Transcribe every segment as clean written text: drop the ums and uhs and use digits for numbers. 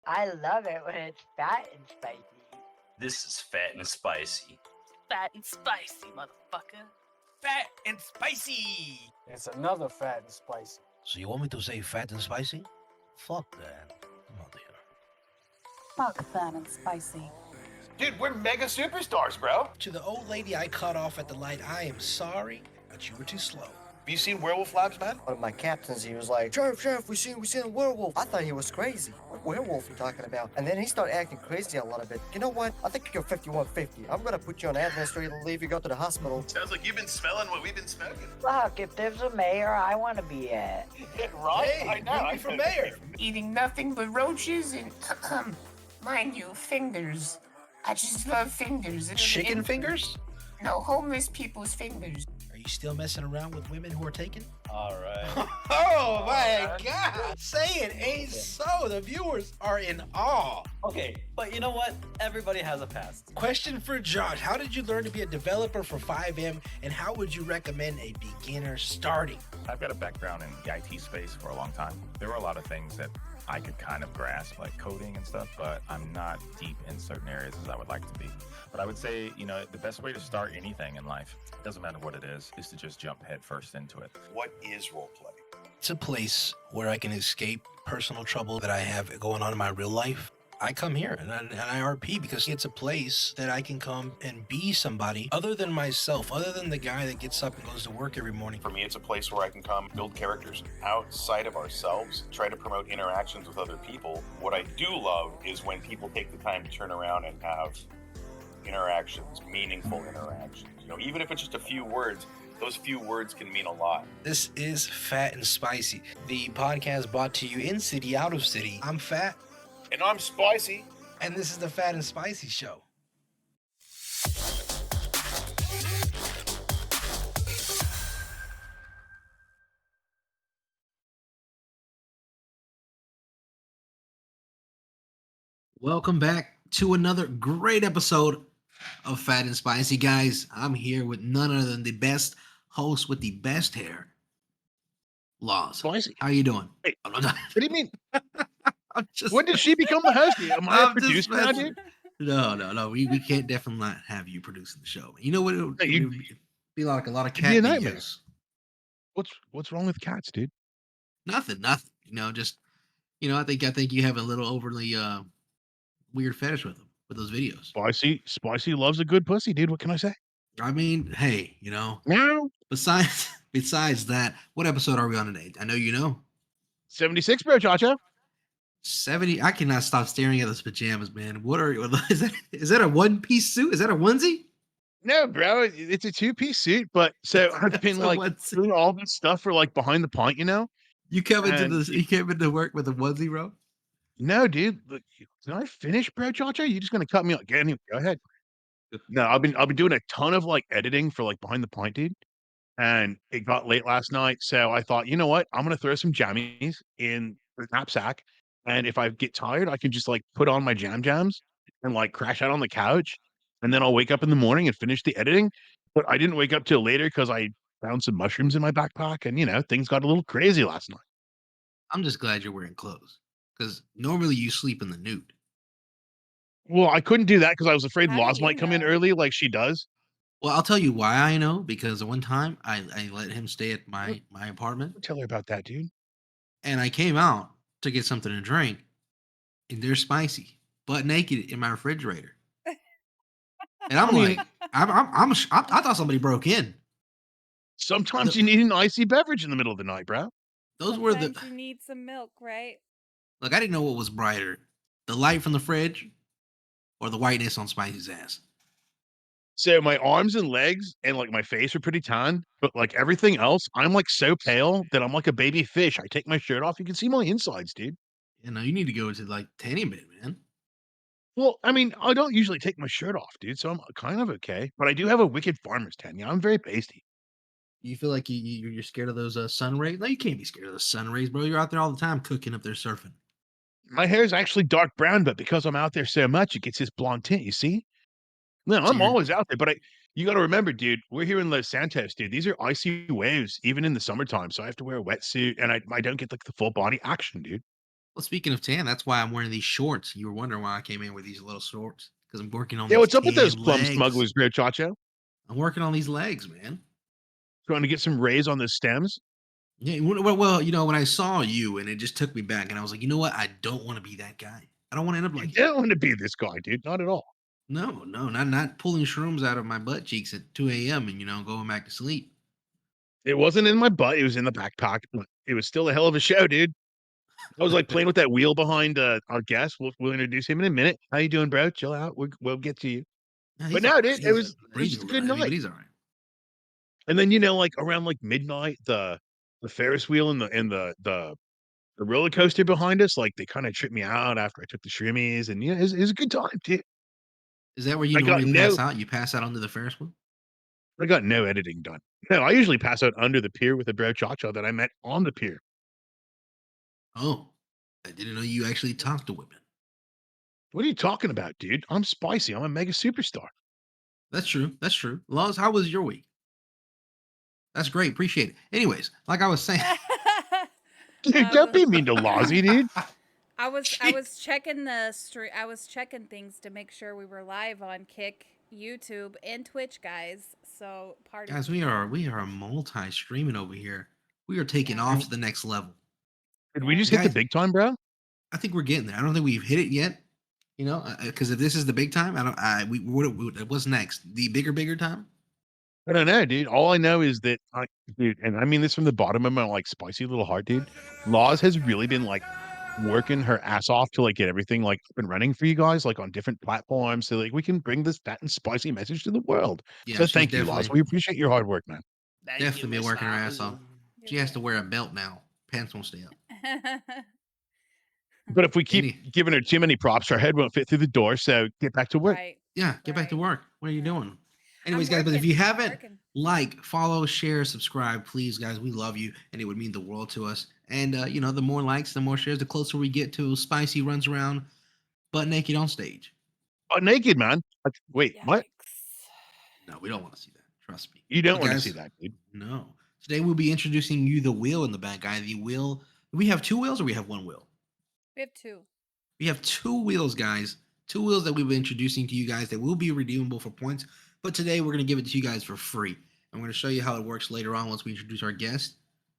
I love it when it's fat and spicy. This is Phat and Spicy. Fat and spicy, motherfucker. Fat and spicy. It's another Phat and Spicy. So you want me to say fat and spicy? Fuck that. I'm out here. Fuck Phat and Spicy. Dude, we're mega superstars, bro. To the old lady I cut off at the light, I am sorry, but you were too slow. Have you seen Werewolf Labs, man? One of my captains, he was like, Sheriff, we seen a werewolf. I thought he was crazy. What werewolf you talking about? And then he started acting crazy a little bit. You know what? I think you're 5150. I'm gonna put you on administrative leave. You go to the hospital. Sounds like you've been smelling what we've been smoking. Fuck, if there's a mayor, I want to be it. Right? Hey, I know. I'm for mayor. Eating nothing but roaches and, mind you, fingers. I just love fingers. Chicken fingers? No, homeless people's fingers. Are you still messing around with women who are taken? All right. Oh my God! Say it ain't so. The viewers are in awe. Okay, but you know what? Everybody has a past. Question for Josh. How did you learn to be a developer for 5M, and how would you recommend a beginner starting? I've got a background in the IT space for a long time. There were a lot of things that I could kind of grasp, like coding and stuff, but I'm not deep in certain areas as I would like to be. But I would say, the best way to start anything in life, doesn't matter what it is to just jump head first into it. What is roleplay? It's a place where I can escape personal trouble that I have going on in my real life. I come here and I RP because it's a place that I can come and be somebody other than myself, other than the guy that gets up and goes to work every morning. For me, it's a place where I can come build characters outside of ourselves, try to promote interactions with other people. What I do love is when people take the time to turn around and have interactions, meaningful interactions. Even if it's just a few words, those few words can mean a lot. This is Phat and Spicy, the podcast brought to you in city, out of city. I'm Phat. And I'm Spicy. And this is the Phat and Spicy Show. Welcome back to another great episode of Phat and Spicy. Guys, I'm here with none other than the best host with the best hair, Laws. Spicy. How you doing? Hey, what do you mean? When did I'm she become the host? Am I a I'm just producer now, messing. dude? No. We can't definitely not have you producing the show. You know what? It would Hey, you- be like a lot of It'd be cat a nightmare. videos. What's wrong with cats, dude? Nothing. I think you have a little overly weird fetish with them, with those videos. Spicy loves a good pussy, dude. What can I say? I mean, hey, Meow. besides that, what episode are we on today? I know you know. 76, bro, Chacha. 70. I cannot stop staring at those pajamas, man. Is that a one-piece suit? Is that a onesie? No, bro, it's a two-piece suit. But so I've been a like onesie. doing all this stuff for like behind the pint, You came And- into work with a onesie, bro? No, dude. Look, can I finish, bro, Chacha? You just gonna cut me off? Anyway, go ahead. No, I've been doing a ton of like editing for like behind the pint, dude. And it got late last night, so I thought, you know what? I'm gonna throw some jammies in the knapsack, and if I get tired, I can just like put on my jams and like crash out on the couch, and then I'll wake up in the morning and finish the editing. But I didn't wake up till later because I found some mushrooms in my backpack, and things got a little crazy last night. I'm just glad you're wearing clothes, because normally you sleep in the nude. Well, I couldn't do that because I was afraid How do Laws you might come in know? early, like she does. Well, I'll tell you why I know, because the one time I let him stay at my apartment, Tell her about that, dude. and I came out to get something to drink, and they're spicy, butt naked in my refrigerator. And I'm like, I thought somebody broke in. Sometimes you need an icy beverage in the middle of the night, bro. Those were the Sometimes you need some milk, right? Look, I didn't know what was brighter, the light from the fridge or the whiteness on Spicy's ass. So my arms and legs and like my face are pretty tan, but like everything else, I'm like so pale that I'm like a baby fish. I take my shirt off, you can see my insides, dude. You need to go to like tanning bed, man. Well, I mean, I don't usually take my shirt off, dude, so I'm kind of okay. But I do have a wicked farmer's tan. I'm very pasty. You feel like you're scared of those sun rays? No, you can't be scared of those sun rays, bro. You're out there all the time cooking up there surfing. My hair is actually dark brown, but because I'm out there so much, it gets this blonde tint. You see? No, So I'm you're- always out there, but you got to remember, dude, we're here in Los Santos, dude. These are icy waves, even in the summertime. So I have to wear a wetsuit, and I don't get like the full body action, dude. Well, speaking of tan, that's why I'm wearing these shorts. You were wondering why I came in with these little shorts because I'm working on Yeah, these what's up with those tan plum legs. smugglers, Bro Chacho? I'm working on these legs, man. Trying to get some rays on the stems? Yeah, well, when I saw you and it just took me back, and I was like, you know what? I don't want to be that guy. I don't want to end up You like you. don't want to be this guy, dude. Not at all. No, not pulling shrooms out of my butt cheeks at 2 a.m. and going back to sleep. It wasn't in my butt. It was in the backpack. But it was still a hell of a show, dude. I was like playing with that wheel behind our guest. We'll introduce him in a minute. How you doing, bro? Chill out. We'll get to you. Yeah, But he's all no, right. dude, it He's was breathing just a a little good heavy, but night. he's all right. And then like around like midnight, the Ferris wheel and the roller coaster behind us, like they kind of tripped me out after I took the shrimmies, and it was a good time, dude. Is that where you I got normally no pass out? You pass out under the Ferris wheel? I got no editing done. No, I usually pass out under the pier with a bro cha-cha that I met on the pier. Oh, I didn't know you actually talked to women. What are you talking about, dude? I'm spicy. I'm a mega superstar. That's true. That's true. Laws, how was your week? That's great. Appreciate it. Anyways, like I was saying. Dude, don't be mean to Lozzie, dude. I was checking the I was checking things to make sure we were live on Kick, YouTube, and Twitch, guys. So pardon Guys, me. we are multi-streaming over here. We are taking Yeah. off to the next level. Did we just hit the Guys, big time, bro? I think we're getting there. I don't think we've hit it yet. Because if this is the big time, I don't. What's next? The bigger time? I don't know, dude. All I know is that dude, and I mean this from the bottom of my like spicy little heart, dude. Laws has really been like working her ass off to like get everything like up and running for you guys, like on different platforms, so like we can bring this fat and spicy message to the world. Yeah, So she's thank you, Laws. definitely We appreciate your hard work, man. definitely been working her ass off. She has to wear a belt now. Pants won't stay up. But if we keep Any- giving her too many props, our head won't fit through the door. So get back to work. Right. Yeah, get back to work. What are you doing? Anyways, I'm guys, but if working, you I'm haven't working. follow, share, subscribe, please, guys, we love you, and it would mean the world to us. And the more likes, the more shares, the closer we get to Spicy runs around butt naked on stage. Butt naked, man. Wait, what? No, we don't want to see that. Trust me. You don't But want to guys, see that, dude. No. Today we'll be introducing you the wheel in the back, guy. The wheel. Do we have two wheels or we have one wheel? We have two. We have two wheels, guys. Two wheels that we've been introducing to you guys that will be redeemable for points. But today we're going to give it to you guys for free. I'm going to show you how it works later on once we introduce our guest.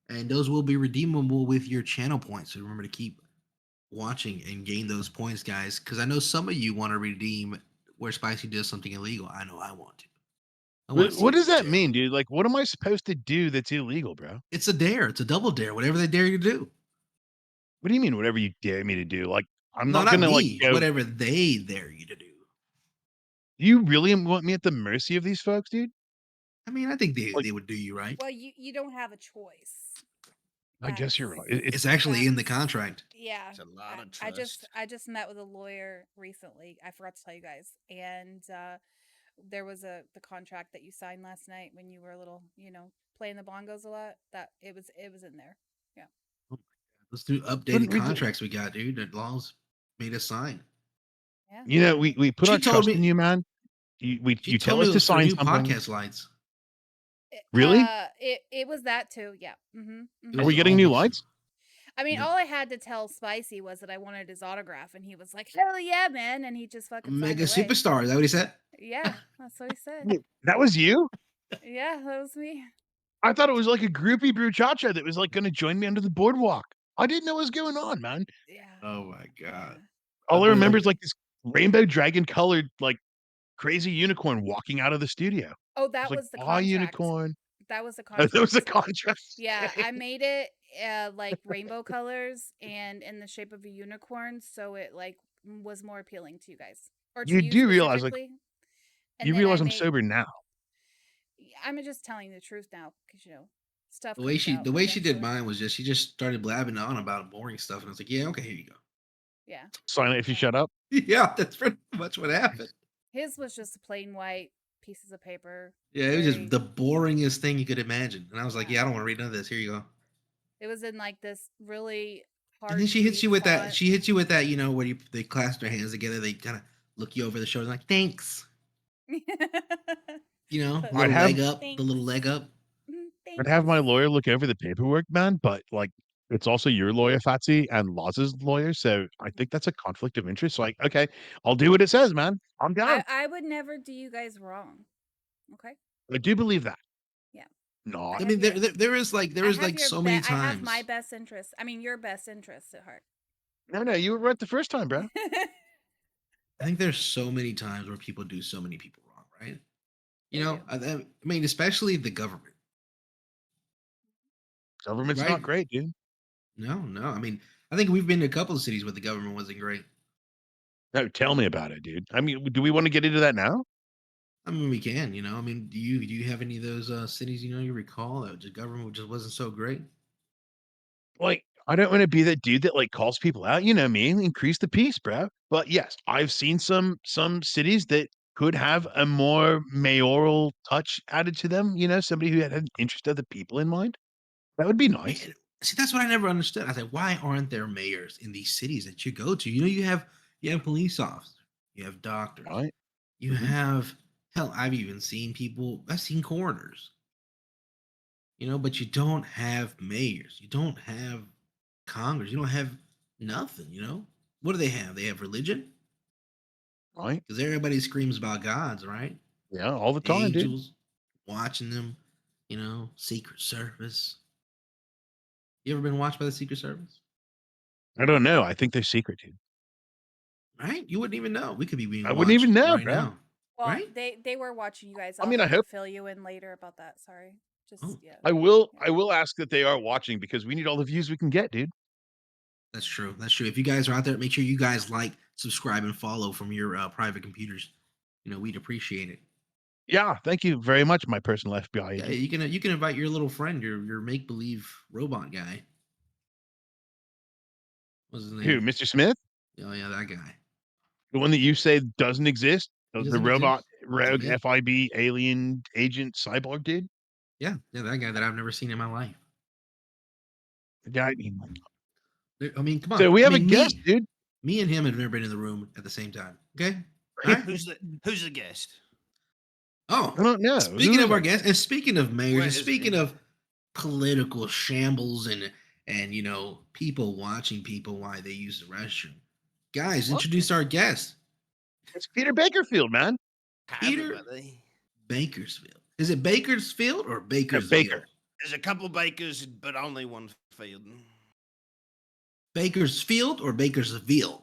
And those will be redeemable with your channel points. So remember to keep watching and gain those points, guys. Because I know some of you want to redeem where Spicy does something illegal. I know I want to. What does that mean, dude? Like, what am I supposed to do that's illegal, bro? It's a dare. It's a double dare. Whatever they dare you to do. What do you mean, whatever you dare me to do? Like, I'm No, not not gonna like me. go. Whatever they dare you to do. You really want me at the mercy of these folks, dude? I mean, I think they would do you right. Well, you don't have a choice. I guess you're right. It's actually in the contract. Yeah. It's a lot of I trust. just met with a lawyer recently. I forgot to tell you guys. And there was the contract that you signed last night when you were a little, playing the bongos a lot. That it was in there. Yeah. Oh my God. Let's do updated contracts we got, dude. That laws made us sign. Yeah. You know, we put She our told trust me- in you, man. She You tell told me us it to was for sign new something. podcast lights. Really? It was that too. Yeah. Mm-hmm. Are we getting new lights? I mean, No. all I had to tell Spicy was that I wanted his autograph, and he was like, "Hell yeah, man!" And he just fucking Mega signed away. superstar. Is that what he said? Yeah, that's what he said. Wait, that was you? Yeah, that was me. I thought it was like a groupie bruchacha that was like going to join me under the boardwalk. I didn't know what was going on, man. Yeah. Oh my God. All I remember is like this rainbow dragon colored, like crazy unicorn walking out of the studio. Oh, that was the "Aw, contract. unicorn." That was the That contract. was a contract. Yeah, I made it like rainbow colors and in the shape of a unicorn, so it like was more appealing to you guys or to You you do realize, like, specifically. And you then realize I I'm made. sober now. I'm just telling you the truth now because stuff. The way comes out the way she did eventually. mine was she just started blabbing on about boring stuff, and I was like, yeah, okay, here you go. Yeah. Silent if you shut up. Yeah, that's pretty much what happened. His was just plain white pieces of paper. Yeah, it was very- just the boringest thing you could imagine, and I was like, yeah, I don't want to read none of this. Here you go. It was in like this really hard. And then she hits to you with read that. font. She hits you with that. Where they clasp their hands together. They kind of look you over the shoulder, like thanks. Little I'd have- leg up, the little leg up. I'd have my lawyer look over the paperwork, man, but like It's also your lawyer, Fatsy, and Laws's lawyer. So I think that's a conflict of interest. Like, okay, I'll do what it says, man. I'm down. I would never do you guys wrong. Okay? I do believe that. Yeah. Not. I mean, there is like so many I have my times. best interests. I mean, your best interests at heart. No, you were right the first time, bro. I think there's so many times where people do so many people wrong, right? You They know, do. I mean, especially the government, Government's right? not great, dude. No. I mean, I think we've been to a couple of cities where the government wasn't great. No, tell me about it, dude. I mean, do we want to get into that now? I mean, we can, you know. I mean, do you have any of those cities you recall that the government just wasn't so great? Like, I don't want to be that dude that like calls people out. You know me, increase the peace, bro. But yes, I've seen some cities that could have a more mayoral touch added to them. You know, somebody who had an interest of the people in mind. That would be nice. Man, see, that's what I never understood. I said, why aren't there mayors in these cities that you go to? You know, you have police officers, you have doctors, Right. you have hell. I've even seen people. I've seen coroners. You know, but you don't have mayors. You don't have Congress. You don't have nothing. You know, what do they have? They have religion Right. because everybody screams about gods, right? Yeah, all the time, dude. Angels, watching them. You know, Secret Service. You ever been watched by the Secret Service? I don't know. I think they're secret, dude. Right? You wouldn't even know. We could be being I wouldn't even watched know, right bro. now. Well, Right? they were watching you guys. I I'll mean, I have to hope fill you in later about that. Sorry. Just Oh. yeah. I will. Yeah. I will ask that they are watching because we need all the views we can get, dude. That's true. That's true. If you guys are out there, make sure you guys like, subscribe, and follow from your private computers. You know, we'd appreciate it. Yeah, thank you very much, my personal FBI Yeah, agent. you can invite your little friend, your make believe robot guy. What's his Who, name? Mr. Smith? Oh yeah, that guy. The one that you say doesn't exist? He The doesn't robot exist. It's a rogue myth. FIB alien agent cyborg dude? Yeah, that guy that I've never seen in my life. Yeah. I mean, come on. So we I have a mean, guest, dude. me and him have never been in the room at the same time. Okay. All right. Who's the guest? Oh, I don't know. speaking Who of is our our guests, and speaking of mayors, Where and is speaking he? of political shambles and you know people watching people while they use the restroom, guys, What? introduce our guest, It's Peter Bakerfield, man. Hi, Peter everybody. Bakersfield. Is it Bakersfield or Yeah, Bakersville? Baker. There's a couple bakers, but only one field. Bakersfield or Bakersville?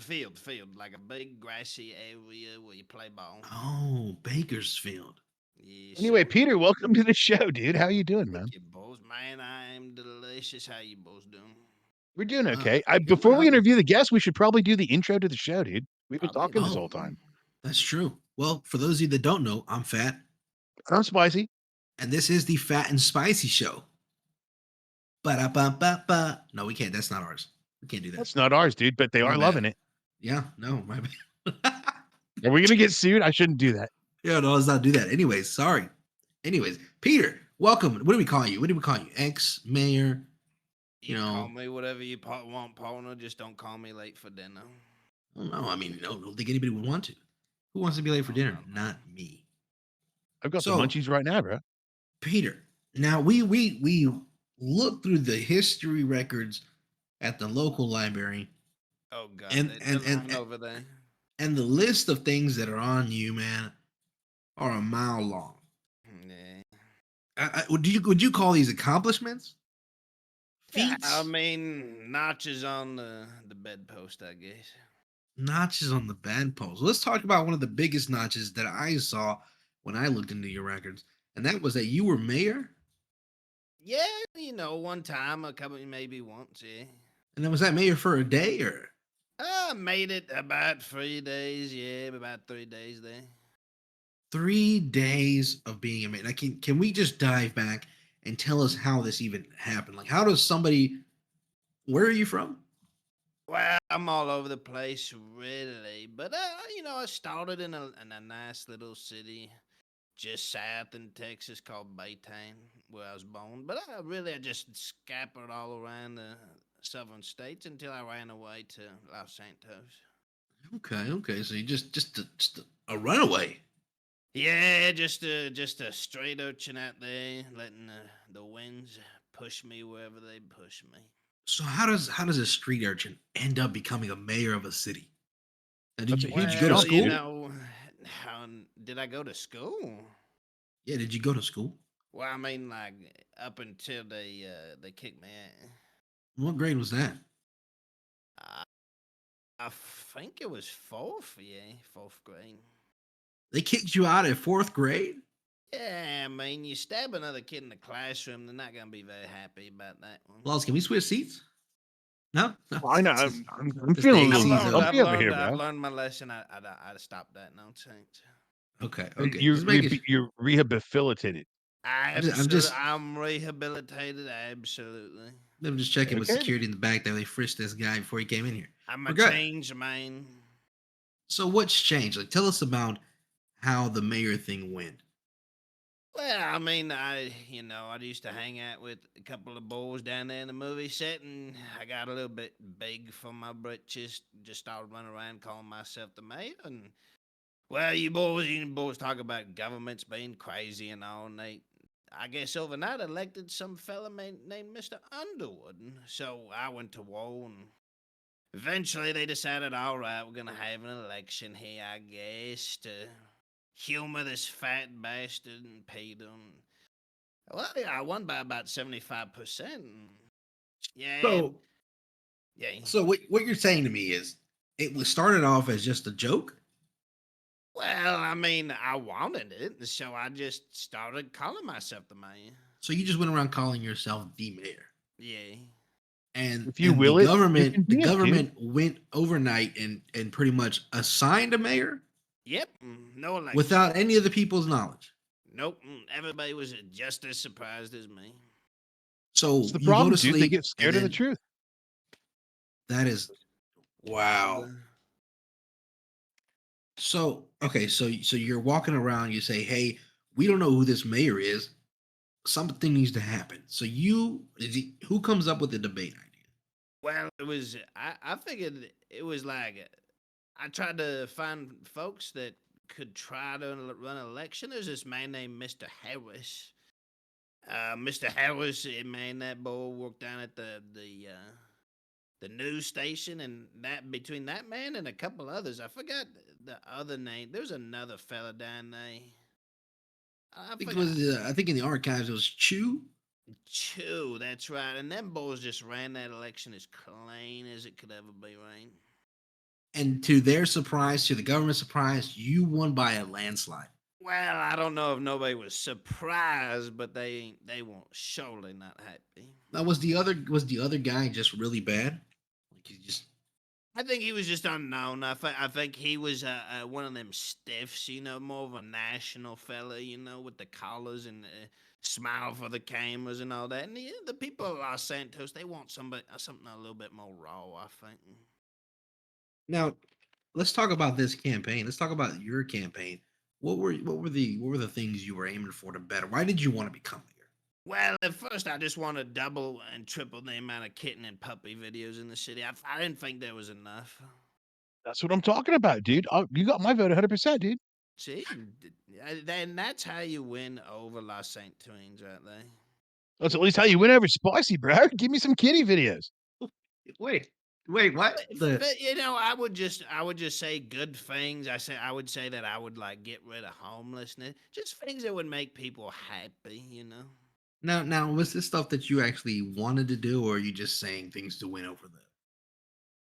Field, like a big grassy area where you play ball. Oh, Bakersfield. Yes, Anyway, sir. Peter, welcome to the show, dude. How you doing, man? Thank you, boys. Man, I'm delicious. How you boys doing? We're doing Uh, okay. yeah, Before we're we out. interview the guest, we should probably do the intro to the show, dude. We've been Probably talking this Oh, whole time. that's true. Well, for those of you that don't know, I'm Phat, I'm spicy. and this is the Phat and Spicy Show. Ba-da-ba-ba-ba. No, we can't. That's not ours. We can't do that. That's not ours, dude, but they My are bad. loving it. Yeah, no, my bad. Are we gonna get sued? I shouldn't do that. Yeah, no, let's not do that. Anyways, sorry. Anyways, Peter, welcome. What do we call you? What do we call you? Ex-mayor? You Call know, me whatever you want, partner. Just don't call me late for dinner. I don't know. I mean, no, I don't think anybody would want to. Who wants to be late for dinner? Not me. I've got So- the munchies right now, bro. Peter, now we look through the history records at the local library, Oh God, And- they're and- living over there. and the list of things that are on you, man, are a mile long. Yeah. Would you call these accomplishments? Yeah, Feats? I mean, notches on the bedpost, I guess. Notches on the bedpost. Let's talk about one of the biggest notches that I saw when I looked into your records, and that was that you were mayor. Yeah, one time, a couple, maybe once, yeah. And then was that mayor for a day or? I made it about 3 days, yeah, about 3 days there. 3 days of being a mayor. Now, can we just dive back and tell us how this even happened? Like, how does somebody? Where are you from? Well, I'm all over the place, really. But, I started in a nice little city just south in Texas called Baytown, where I was born. But I just scattered all around the southern states until I ran away to Los Santos. Okay. So you just a runaway. Yeah, just a straight urchin out there, letting the winds push me wherever they push me. So how does a street urchin end up becoming a mayor of a city? Now, That's a did huge you go to Well, jump, you school? dude. know, did I go to school? Yeah, did you go to school? Well, I mean, like up until they kicked me out. What grade was that? I, I think it was fourth, yeah, fourth grade. They kicked you out at fourth grade? Yeah, I mean, you stab another kid in the classroom, they're not gonna be very happy about that one. Laws, can we switch seats? No, no. Why not? I'm Just the feeling a little AC's on. grumpy over here, I've bro. learned my lesson. I stopped that nonsense. Okay, Uh, okay. You're Just making. you're rehabilitated. I'm rehabilitated. Absolutely. I'm just checking with Okay. security in the back that they frisked this guy before he came in here. I'm a Forgot. changed man. So what's changed? Like, tell us about how the mayor thing went. Well, I mean, I used to hang out with a couple of boys down there in the movie set, and I got a little bit big for my britches. Just started running around calling myself the mayor, and well, you boys talk about governments being crazy and all, and I guess overnight elected some fella named Mr. Underwood. And so I went to war, and eventually they decided, all right, we're gonna have an election here, I guess, to humor this fat bastard and pay them. Well, yeah, I won by about 75%. Yeah, So, yeah. so what you're saying to me is it was started off as just a joke? Well, I mean, I wanted it, so I just started calling myself the mayor. So you just went around calling yourself the mayor. Yeah. And If you and will the it, you government can the be it, dude. government went overnight and pretty much assigned a mayor Yep. No election. without any of the people's knowledge. Nope. Everybody was just as surprised as me. So It's the you go problem, to dude. They sleep get scared and of the then truth. that is wow. So okay, so you're walking around, you say, "Hey, we don't know who this mayor is. Something needs to happen." So who comes up with the debate idea? Well, it was. I figured it was like I tried to find folks that could try to run an election. There's this man named Mr. Harris. Mr. Harris, man, that boy worked down at the news station, and that between that man and a couple others, I forgot the other name. There's another fella down there. I think it forgot. was I think in the archives it was Chew. Chew, that's right. And them boys just ran that election as clean as it could ever be ran. And to their surprise, to the government's surprise, you won by a landslide. Well, I don't know if nobody was surprised, but they weren't surely not happy. Now was the other guy just really bad? Like he just I think he was just unknown. I think he was one of them stiffs, more of a national fella, with the collars and smile for the cameras and all that. And the people of Los Santos, they want something a little bit more raw, I think. Now let's talk about this campaign. Let's talk about your campaign. What were the things you were aiming for to better? Why did you want to become mayor? Well, at first, I just wanted to double and triple the amount of kitten and puppy videos in the city. I didn't think there was enough. That's what I'm talking about, dude. You got my vote 100%, dude. See, then that's how you win over Los Santoines right there. That's at least how you win over Spicy, bro. Give me some kitty videos. Wait, what? But I would just say good things. I would say that I would like get rid of homelessness, just things that would make people happy. Now was this stuff that you actually wanted to do, or are you just saying things to win over them?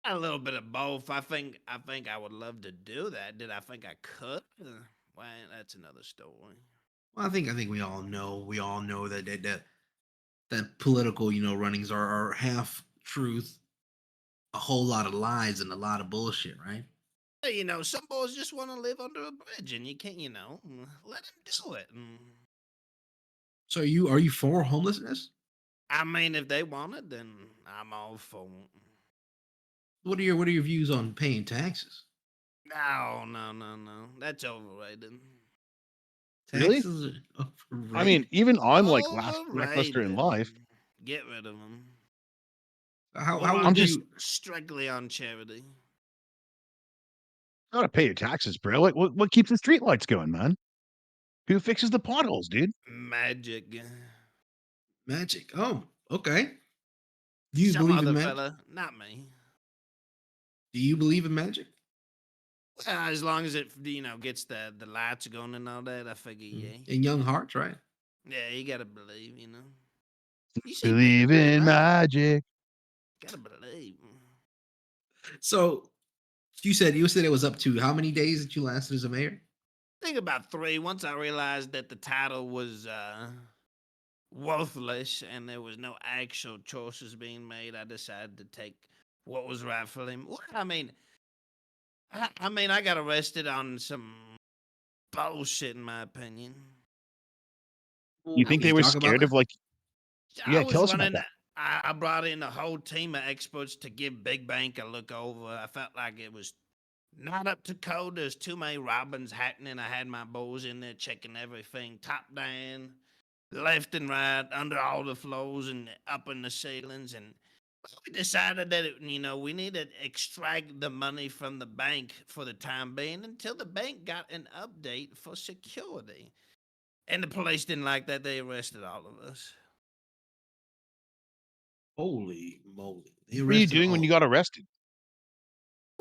A little bit of both. I think I would love to do that. Did I think I could? Well, that's another story. Well, I think we all know that political runnings are half truth, a whole lot of lies, and a lot of bullshit, right? Some boys just want to live under a bridge, and you can't, let them do it. So are you for homelessness? I mean, if they want it, then I'm all for it. What are your views on paying taxes? No. That's overrated. Really? Taxes are overrated. I mean, even I'm like lackluster in Overrated. life. Get rid of them. how I'm would just you? Strictly on charity. gotta pay your taxes, bro. Like, what keeps the street lights going, man? Who fixes the potholes, dude? Magic. Magic. Oh, Okay. Do you Some believe in other magic? fella, not me. Do you believe in magic? As long as it, gets the lights going and all that, I figure, yeah. In young hearts, right? Yeah, you gotta believe, You see Believe pictures, in right? magic. Gotta believe. So you said it was up to how many days that you lasted as a mayor? I think about 3. Once I realized that the title was worthless and there was no actual choices being made, I decided to take what was rightfully. I got arrested on some bullshit, in my opinion. You think Can they you were talk about scared of that? like? I Yeah, was tell us about running. that. I brought in a whole team of experts to give Big Bank a look over. I felt like it was not up to code. There's too many robins happening. I had my boys in there checking everything, top down, left and right, under all the floors and up in the ceilings. And we decided that we need to extract the money from the bank for the time being until the bank got an update for security. And the police didn't like that. They arrested all of us. Holy moly! They What were you arrested doing when you all. got arrested?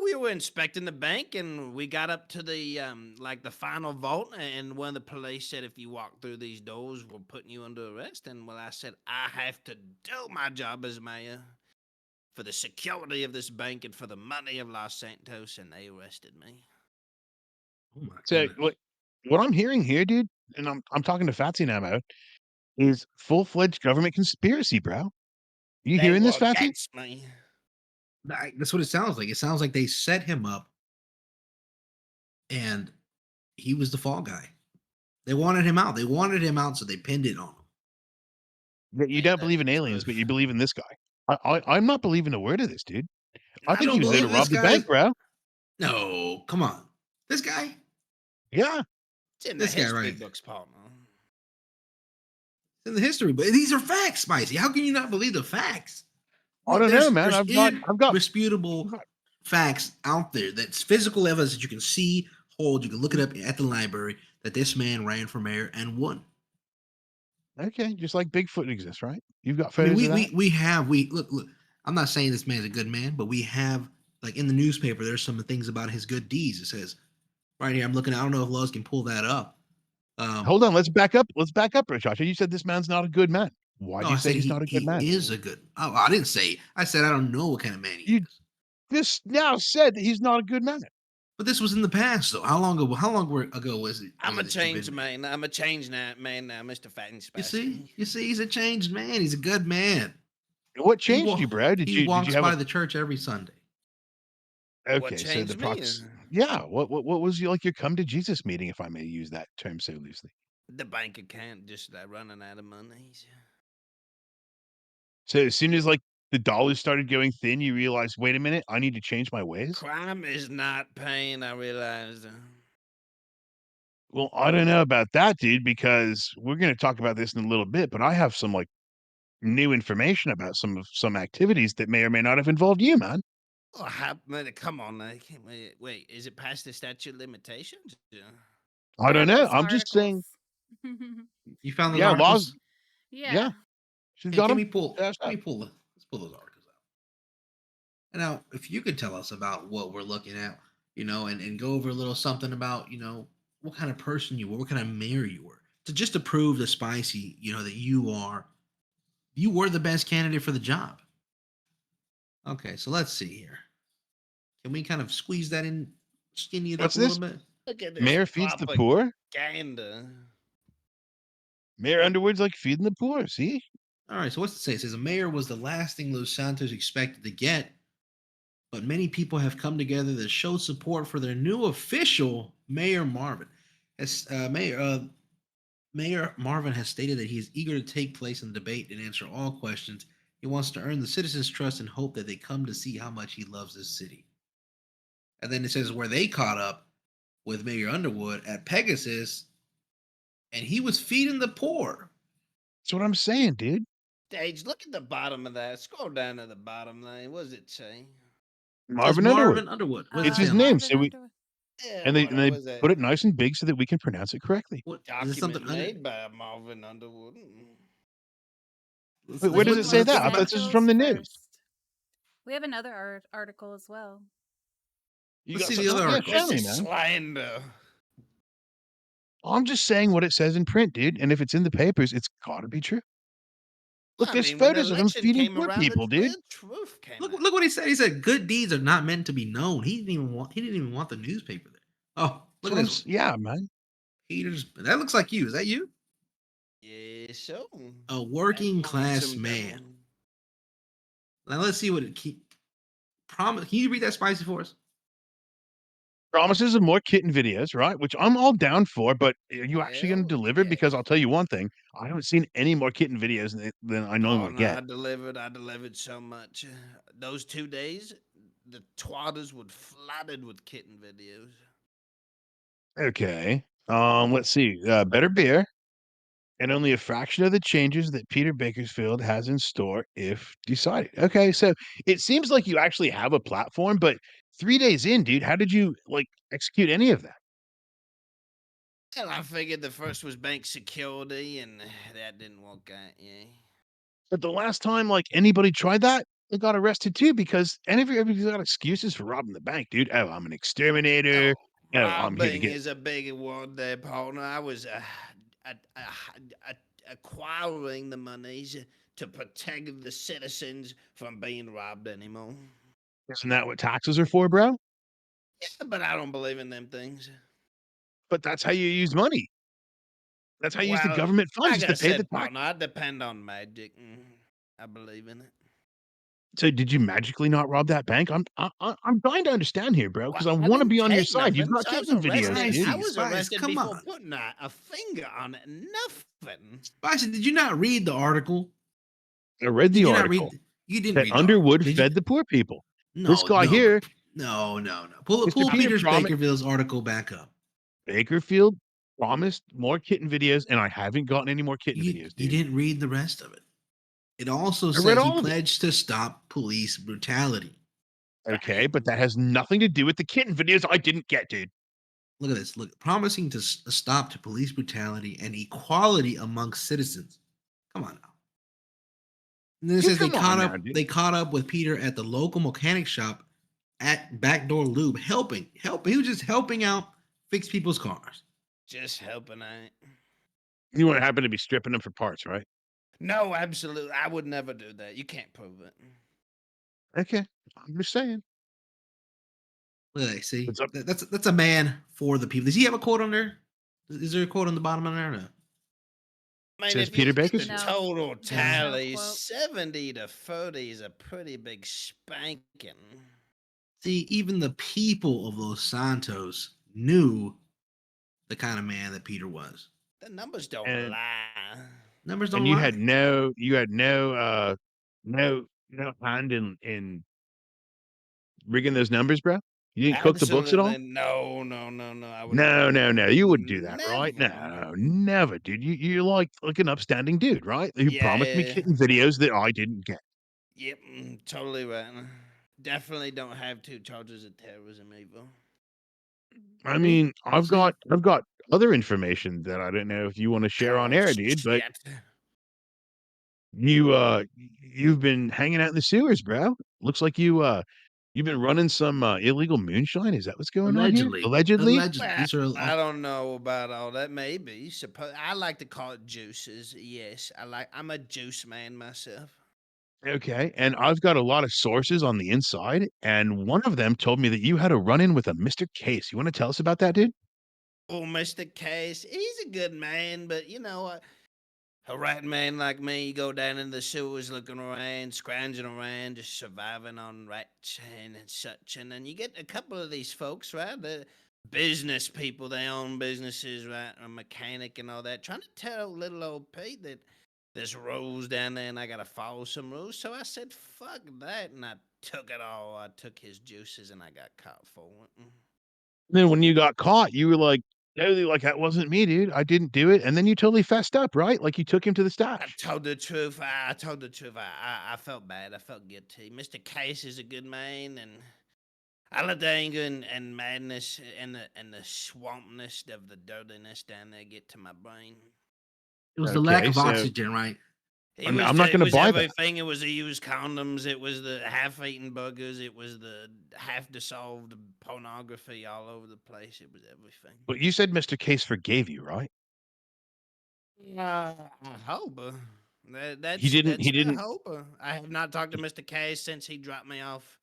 We were inspecting the bank and we got up to the the final vault, and one of the police said, if you walk through these doors, we're putting you under arrest. And I said, I have to do my job as mayor for the security of this bank and for the money of Los Santos, and they arrested me. Oh my So goodness! what I'm hearing here, dude, and I'm talking to Fatsy now about, is full-fledged government conspiracy, bro. You They hearing were this, Fatsy? against me. That's what it sounds like. It sounds like they set him up, and he was the fall guy. They wanted him out. They wanted him out, so they pinned it on him. That you Ain't don't that believe in the aliens, but truth? you believe in this guy. I'm not believing a word of this, dude. I I think don't he was there to believe this rob the guy? bank, bro. No, come on. This guy? Yeah. It's in the This guy history right. books, partner. In the history, but these are facts, Spicy. How can you not believe the facts? I don't know, man. There's I've got indisputable facts out there. That's physical evidence that you can see, hold. You can look it up at the library that this man ran for mayor and won. Okay, just like Bigfoot exists, right? You've got I mean, photos of that. we look. I'm not saying this man's a good man, but we have like in the newspaper. There's some things about his good deeds. It says right here. I'm looking. I don't know if Lowe's can pull that up. Hold on, let's back up. Let's back up, Rich. You said this man's not a good man. Why No, do you I say said he's not a good he man? is a good. Oh, I didn't say. I said I don't know what kind of man he You is. this now said that he's not a good man. But this was in the past, though. How long ago? How long ago was it? I'm a that you've been changed there? man. I'm a changed man now, Mr. Fat and You Spicy. see, he's a changed man. He's a good man. What changed you, bro? He Did you walks have by a the church every Sunday. What okay? So the changed me? yeah. What was like your come to Jesus meeting, if I may use that term so loosely? The bank account just running out of money. So as soon as like the dollars started going thin, you realized, wait a minute, I need to change my ways. Crime is not pain, I realized. Well, I don't know about that, dude, because we're going to talk about this in a little bit, but I have some like new information about some activities that may or may not have involved you, man. Oh, come on, I can't wait. Is it past the statute of limitations? Yeah. I don't Yeah, know. those I'm just saying. articles. You found those Yeah, articles? laws. Yeah. Yeah, she's Hey, got can them. we pull? Let's pull those articles out. And now, if you could tell us about what we're looking at, and go over a little something about, what kind of person you were, what kind of mayor you were, to prove to Spicy, that you were the best candidate for the job. Okay, so let's see here. Can we kind of squeeze that in, skinny it What's up a little this? Look bit? at this Mayor feeds the poor. propaganda. Mayor Underwood's like feeding the poor. See? All right, so what's it say? It says a mayor was the last thing Los Santos expected to get, but many people have come together that showed support for their new official, Mayor Marvin. As Mayor Marvin has stated that he is eager to take place in the debate and answer all questions. He wants to earn the citizens' trust and hope that they come to see how much he loves this city. And then it says where they caught up with Mayor Underwood at Pegasus, and he was feeding the poor. That's what I'm saying, dude. Stage, look at the bottom of that. Scroll down to the bottom there. What does it say? Marvin Underwood. What It's does it his say on name. there? So we Yeah, and they was that? put it nice and big so that we can pronounce it correctly. What is it? Something Document made by Marvin Underwood. Let's, Wait, where does look it at say the that? I thought this is from the news. first. We have another article as well. You Let's got see the something? other Yeah, article. show This me, is man. slander. I'm just saying what it says in print, dude. And if it's in the papers, it's got to be true. Look, I there's mean, when the photos of him election feeding came poor around, people, dude. the truth came Look, out. look what he said. He said, "Good deeds are not meant to be known." He didn't even want. He didn't even want the newspaper there. Oh, look at this one. Yeah, man. Peter's. That looks like you. Is that you? Yeah, so. A working class Some man. devil. Now let's see what it keep. Promise. Can you read that spicy for us? Promises of more kitten videos, right? Which I'm all down for, but are you actually going to Hell deliver? yeah. Because I'll tell you one thing, I haven't seen any more kitten videos than I Oh, normally no, get. I delivered so much. Those 2 days, the twatters would flooded with kitten videos. Okay. Let's see. Better beer, and only a fraction of the changes that Peter Bakersfield has in store if decided. Okay, so it seems like you actually have a platform, but 3 days in, dude, how did you like execute any of that? Well, I figured the first was bank security, and that didn't work out, yeah. But the last time like anybody tried that, they got arrested too because everybody's got excuses for robbing the bank, dude. Oh, I'm an exterminator. Oh, Oh, I'm here to robbing get. is a big word there, partner. I was acquiring the monies to protect the citizens from being robbed anymore. Isn't that what taxes are for, bro? Yeah, but I don't believe in them things. But that's how you use money. That's how you use the Well, government funds is like to I pay the said, tax. partner, I depend on magic. I believe in it. So did you magically not rob that bank? I'm trying to understand here, bro, because Well, I I want to didn't be on your take side. You've nothing, got so I was kitten videos, arrested. dude. I Spicy, was Spicy, arrested come before on. putting a finger on it. Nothing. Spicy, did you not read the article? I read the Did you not article read? You didn't that read the article. Underwood Did you? fed the poor people. This No, guy no, here, no. Mr. Pull Peter Peter promised Bakerfield's article back up. Bakerfield promised more kitten videos, and I haven't gotten any more kitten videos, You dude. didn't read the rest of it. It also I read said he all of it. pledged to stop police brutality. Okay, but that has nothing to do with the kitten videos I didn't get, dude. Look at this. Look, promising to stop to police brutality and equality amongst citizens. Come on now. And then it You says come on now, dude. they caught up with Peter at the local mechanic shop at Backdoor Lube, helping. He was just helping out fix people's cars. Just helping out. You wouldn't happen to be stripping them for parts, right? No, absolutely. I would never do that. You can't prove it. Okay, I'm just saying. Look at that. See, What's up? that's a man for the people. Does he have a quote on there? Is there a quote on the bottom of there? No. I mean, Says if you Peter look at the Bakersfield. total no tally, quote. 70 to 30 is a pretty big spanking. See, even the people of Los Santos knew the kind of man that Peter was. The numbers don't And- lie. Numbers don't And you lie. had no hand in rigging those numbers, bro. You didn't cook the books at all. Absolutely no. I would No. You wouldn't do that, never. right? No, never, dude. You're like an upstanding dude, right? Who promised me Yeah. kitten videos that I didn't get. Yep, totally right. Definitely don't have 2 charges of terrorism either. I mean, I've See? got other information that I don't know if you want to share on air, dude. But Shit. you've been hanging out in the sewers, bro. Looks like you've been running some illegal moonshine. Is that what's going on here? Allegedly. These are I don't know about all that. Maybe. I like to call it juices. Yes, I'm a juice man myself. Okay, and I've got a lot of sources on the inside, and one of them told me that you had a run-in with a Mr. Case. You want to tell us about that, dude? Oh, Mr. Case, he's a good man, but a rat man like me, you go down in the sewers looking around, scrounging around, just surviving on rats and such. And then you get a couple of these folks, right? The business people, they own businesses, right? A mechanic and all that, trying to tell little old Pete that there's rules down there and I got to follow some rules. So I said, fuck that. And I took it all. I took his juices and I got caught for it. Then when you got caught, you were like, totally like, that wasn't me, dude. I didn't do it. And then you totally fessed up, right? Like you took him to the I stash. told the truth. I told the truth. I felt bad. I felt guilty. Mr. Case is a good man, and I let the anger and madness and the swampness of the dirtiness down there get to my brain. It was the lack Okay, of so- oxygen, right? It was I'm not it gonna was buy that. everything. It was the used condoms. It was the half-eaten burgers. It was the half-dissolved pornography all over the place. It was everything. But you said Mr. Case forgave you, right? I hope. He That's didn't. He the didn't. hope. I have not talked to Mr. K since he dropped me off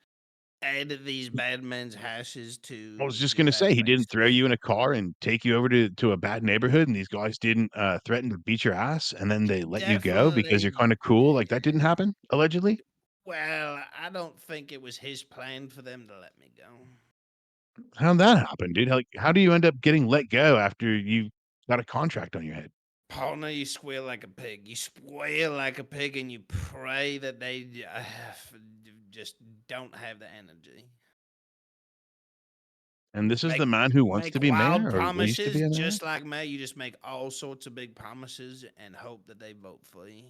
at these bad men's houses I was to just the gonna bad say he men's. didn't throw you in a car and take you over to a bad neighborhood, and these guys didn't threaten to beat your ass, and then they let you go because you're Definitely. kind of cool. Like that didn't happen, allegedly. Well, I don't think it was his plan for them to let me go. How'd that happen, dude? How do you end up getting let go after you got a contract on your head? Partner, you squeal like a pig. You squeal like a pig, and you pray that they just don't have the energy. And this is Make the man who wants make to be mayor wild or used to promises, be a mayor. just like me. You just make all sorts of big promises and hope that they vote for you.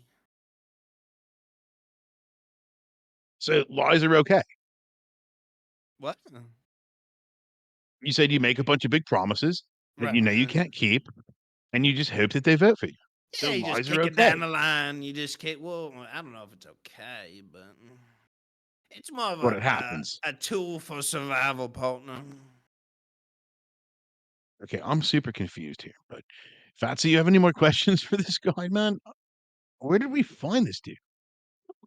So lies are okay. What? You said you make a bunch of big promises that you know you Right. can't keep, and you just hope that they vote for you. Yeah, So you just lies are kick it down okay. the line. You just kick. Well, I don't know if it's okay, but it's more of But it happens. a tool for survival, partner. Okay, I'm super confused here. But Fatsy, you have any more questions for this guy, man? Where did we find this dude?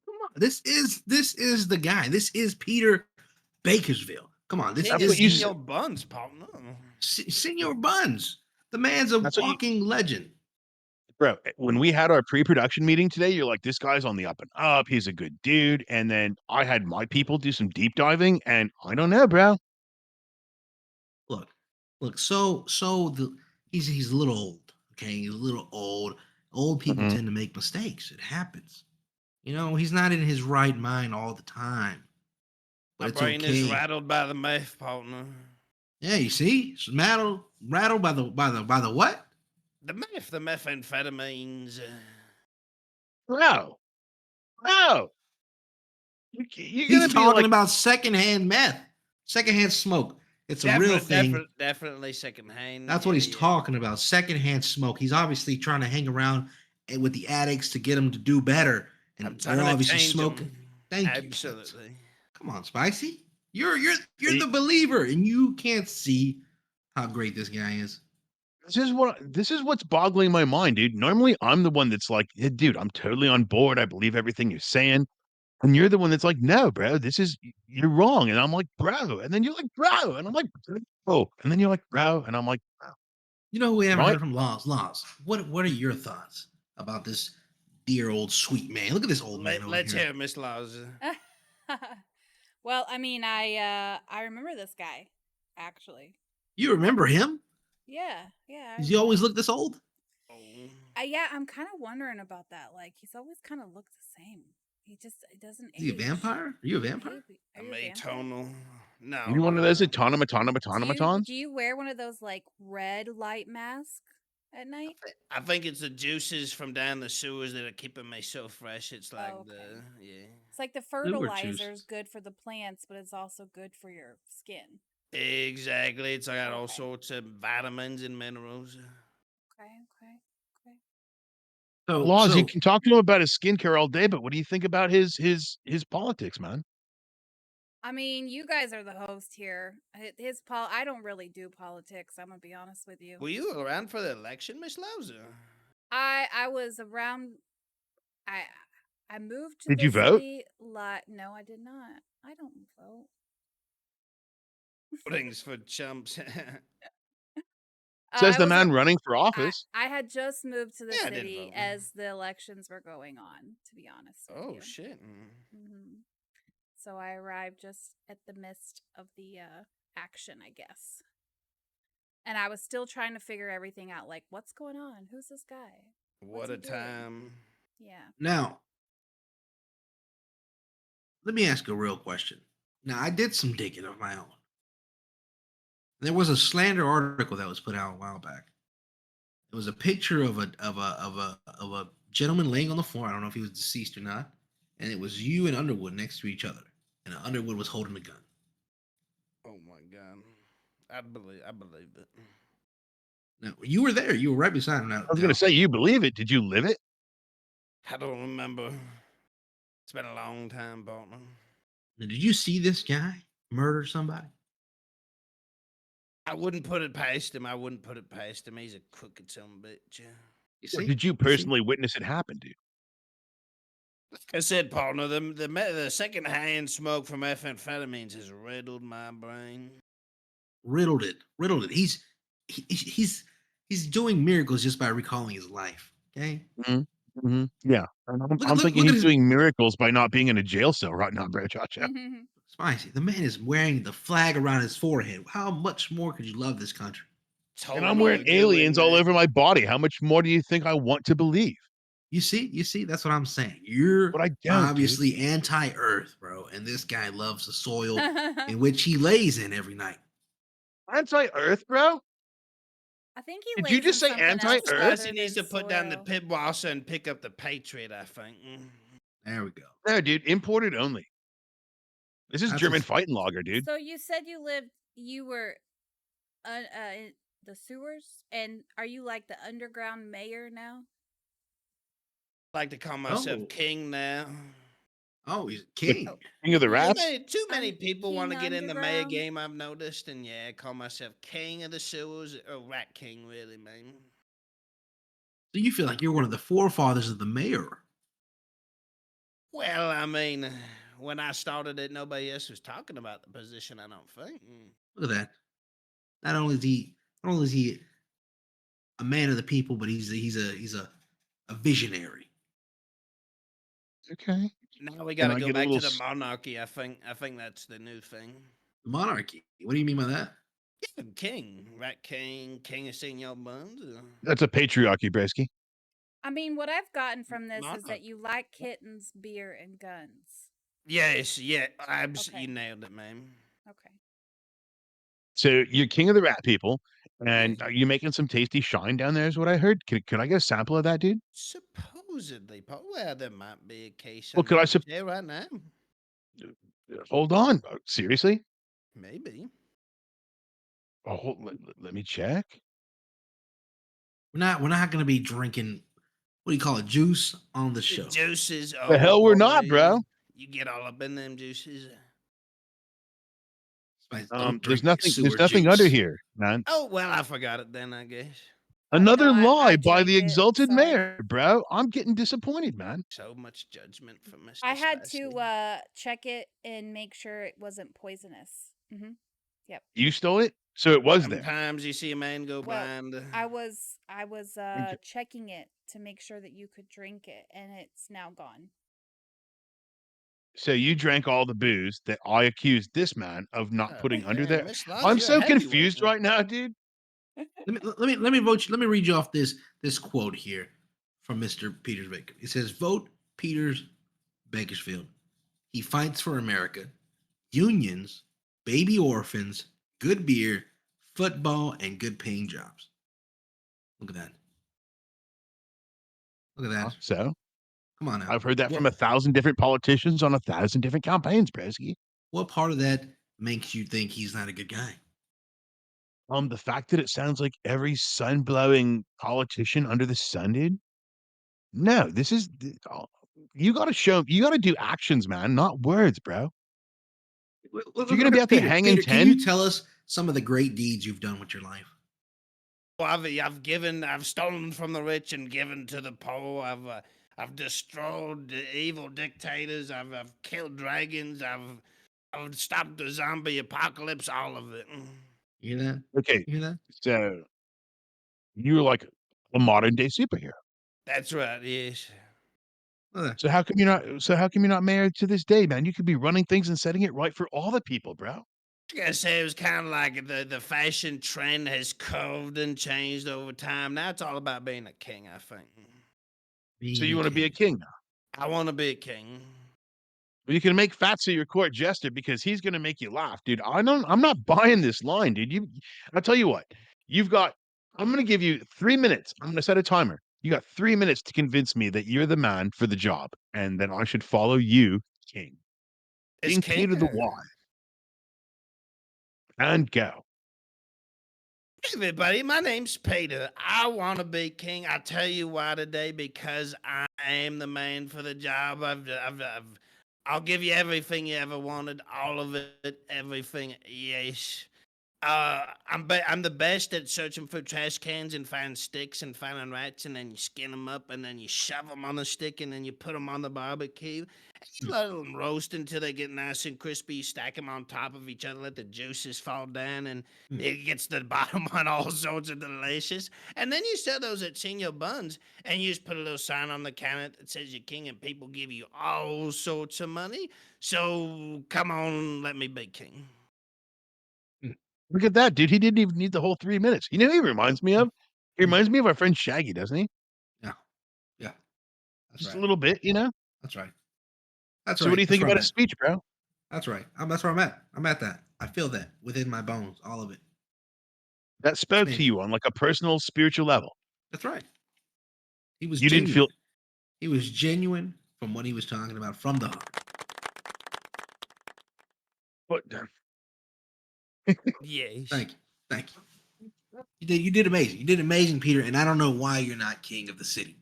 Come on, this is the guy. This is Peter Bakersville. Come on, this King That's of what is you the said. Senor Buns, partner. Senor Buns. The man's a That's what you, walking legend. bro. When we had our pre-production meeting today, you're like, this guy's on the up and up. He's a good dude. And then I had my people do some deep diving, and I don't know, bro. Look, look. So he's a little old. Okay, he's a little old. Old people Mhm. tend to make mistakes. It happens. You know, he's not in his right mind all the time. My But it's brain is okay. rattled by the meth, partner. Yeah, you see, it's rattled by the what? The methamphetamines. Bro, bro, you're gonna He's be talking like, about secondhand meth, secondhand smoke. It's a real thing. Definitely secondhand. That's Yeah, what he's yeah. talking about. Secondhand smoke. He's obviously trying to hang around with the addicts to get them to do better, I'm and trying they're to obviously change smoking. them. Thank you. Absolutely. Come on, Spicy. You're "Hey, the believer, and you can't see how great this guy is. this is what's boggling my mind, dude. Normally, I'm the one that's like, "Yeah, dude, I'm totally on board. I believe everything you're saying." And you're the one that's like, "No, bro, you're wrong." And I'm like, "Bro," and then you're like, "Bro," and I'm like, "Oh," and then you're like, "Bro," and I'm like, "Bro." You know who we haven't Right? heard from? Laws. What are your thoughts about this dear old sweet man? Look at this old man over Let's here. hear it, Miss Laws. Well, I mean, I remember this guy, actually. You remember him? Yeah, yeah. Does he always look this old? Oh. Yeah, I'm kind of wondering about that. Like, he's always kind of looked the same. He doesn't Is he a age. vampire? Are you a vampire? Maybe. Are I'm you a vampire? atonal. No, You one of those automatons? Do you wear one of those like red light masks at night? I think it's the juices from down the sewers that are keeping me so fresh. It's like yeah. It's like the Sewer fertilizer is juice. good for the plants, but it's also good for your skin. Exactly. It's got all Okay. sorts of vitamins and minerals. Okay. Laws, you So can talk to him about his skincare all day, but what do you think about his politics, man? I mean, you guys are the host here. I don't really do politics. I'm gonna be honest with you. Were you around for the election, Miss Lauser? I was around. I I moved to Did the you vote? city. No, I did not. I don't vote. Voting's for chumps. Says I the was man running for office. I had just moved to the Yeah, I did city vote. as the elections were going on. To be honest with you. Oh shit. So I arrived just at the midst of the action, I guess. And I was still trying to figure everything out. Like, what's going on? Who's this guy? What a time. Yeah. now, let me ask a real question. Now, I did some digging of my own. There was a slander article that was put out a while back. It was a picture of a gentleman laying on the floor. I don't know if he was deceased or not, and it was you and Underwood next to each other, and Underwood was holding a gun. Oh my god. I believe it. Now, you were there. You were right beside him. Now, I was gonna say, you believe it. Did you live it? I don't remember. It's been a long time, partner. Now, did you see this guy murder somebody? I wouldn't put it past him. I wouldn't put it past him. He's a crooked son of a bitch. You Or see? did you You see? personally witness it happen, dude? Like I said, partner, the secondhand smoke from methamphetamines has riddled my brain. Riddled it. Riddled it. He's doing miracles just by recalling his life. Okay. Yeah. I'm Look thinking at he's his doing miracles by not being in a jail cell right now, bro, Chacha. Spicy. The man is wearing the flag around his forehead. How much more could you love this country? And I'm wearing aliens all over my body. How much more do you think I want to believe? You see, that's what I'm saying. You're But I don't, obviously anti-Earth, bro, and this guy loves the soil in which he lays in every night. Anti-Earth, bro? I think he Did lays you just in say something else anti-Earth? other He needs than to put down the soil. Pibwasser and pick up the Patriot, I think. There we go. No, dude, imported only. This is That's German what's- fighting lager, dude. So you said you were in the sewers, and are you like the underground mayor now? I like to call myself Oh. king now. Oh, he's king. King of the Too rats? many people want to King get in the mayor Underground? game, I've noticed, and yeah, I call myself king of the sewers, or rat king, really, man. So you feel like you're one of the forefathers of the mayor. Well, I mean, when I started it, nobody else was talking about the position, I don't think. Look at that. Not only is he a man of the people, but he's a visionary. Okay. Now we Can got to I go get a back little to the monarchy. I think that's the new thing. Monarchy. What do you mean by that? Yeah, king, rat king, king of senior buns. That's a patriarchy, Bresky. I mean, what I've gotten from this is Monarch. that you like kittens, beer, and guns. Yes, yeah, Okay. you nailed it, man. Okay. So you're king of the rat people, and are you making some tasty shine down there? Is what I heard. Can I get a sample of that, dude? Supposedly, well, there might be a case. Well, could I share right now? hold on? Seriously? Maybe. Oh, let me check. We're not gonna be drinking what do you call it, juice on the show. Juices. The hell we're not, boy. bro. You get all up in them juices. Spice, don't There's drink nothing. sewer There's nothing under juice. here, man. Oh well, I forgot it then. I guess. Another No, lie I by the drank it, exalted sorry. mayor, bro. I'm getting disappointed, man. So much judgment from Mr. I had Spicy. to check it and make sure it wasn't poisonous. Yep. You stole it, so it was there. Sometimes you see a man go Well, blind. I was Okay. checking it to make sure that you could drink it, and it's now gone. So you drank all the booze that I accused this man of not putting under there. Miss Lots, I'm you're a so heavyweight, confused man. right now, dude. Let me vote you. Let me read you off this quote here from Mr. Peters Baker. It says, "Vote Peters Bakersfield. He fights for America, unions, baby orphans, good beer, football, and good paying jobs." Look at that. Look at that. So Come on now. I've heard that from 1,000 different politicians on 1,000 different campaigns, Bresky. What part of that makes you think he's not a good guy? The fact that it sounds like every sun-blowing politician under the sun, dude. No, this is you got to show. You got to do actions, man, not words, bro. If you're gonna be out there hanging Peter, 10, can you tell us some of the great deeds you've done with your life? Well, I've stolen from the rich and given to the poor. I've destroyed the evil dictators. I've killed dragons. I've stopped the zombie apocalypse. All of it. You hear that? okay, You hear that? so you're like a modern day superhero. That's right. Yes. So how come you're not? So how come you're not married to this day, man? You could be running things and setting it right for all the people, bro. I gotta say, it was kind of like the fashion trend has curved and changed over time. Now it's all about being a king, I think. So you want to be a king now? I want to be a king. Well, you can make Fatso your court jester because he's going to make you laugh, dude. I'm not buying this line, dude. I'll tell you what. You've got. I'm going to give you 3 minutes. I'm going to set a timer. You got 3 minutes to convince me that you're the man for the job, and then I should follow you, king. It's King Peter the king. Wise. And go. Everybody, my name's Peter. I want to be king. I tell you why today, because I am the man for the job. I'll give you everything you ever wanted, all of it, everything. Yes. I'm the best at searching for trash cans and finding sticks and finding rats, and then you skin them up, and then you shove them on a stick, and then you put them on the barbecue. And you let them roast until they get nice and crispy. You stack them on top of each other, let the juices fall down, and it gets to the bottom on all sorts of delicious. And then you sell those at Senior Buns, and you just put a little sign on the counter that says you're king, and people give you all sorts of money. So come on, let me be king. Look at that, dude. He didn't even need the whole 3 minutes. You know who he reminds me of? He reminds me of our friend Shaggy, doesn't he? Yeah. Yeah. That's Just right. a little bit, you know? That's right. That's So right. what do you That's think where about I'm his at. speech, bro? That's right. That's where I'm at. I'm at that. I feel that within my bones, all of it. That spoke to Man, you on like a personal, spiritual level. that's right. He was You didn't genuine. feel He was genuine from what he was talking about from the heart. what Yes. Thank you. Thank you. You did amazing. You did amazing, Peter, and I don't know why you're not king of the city.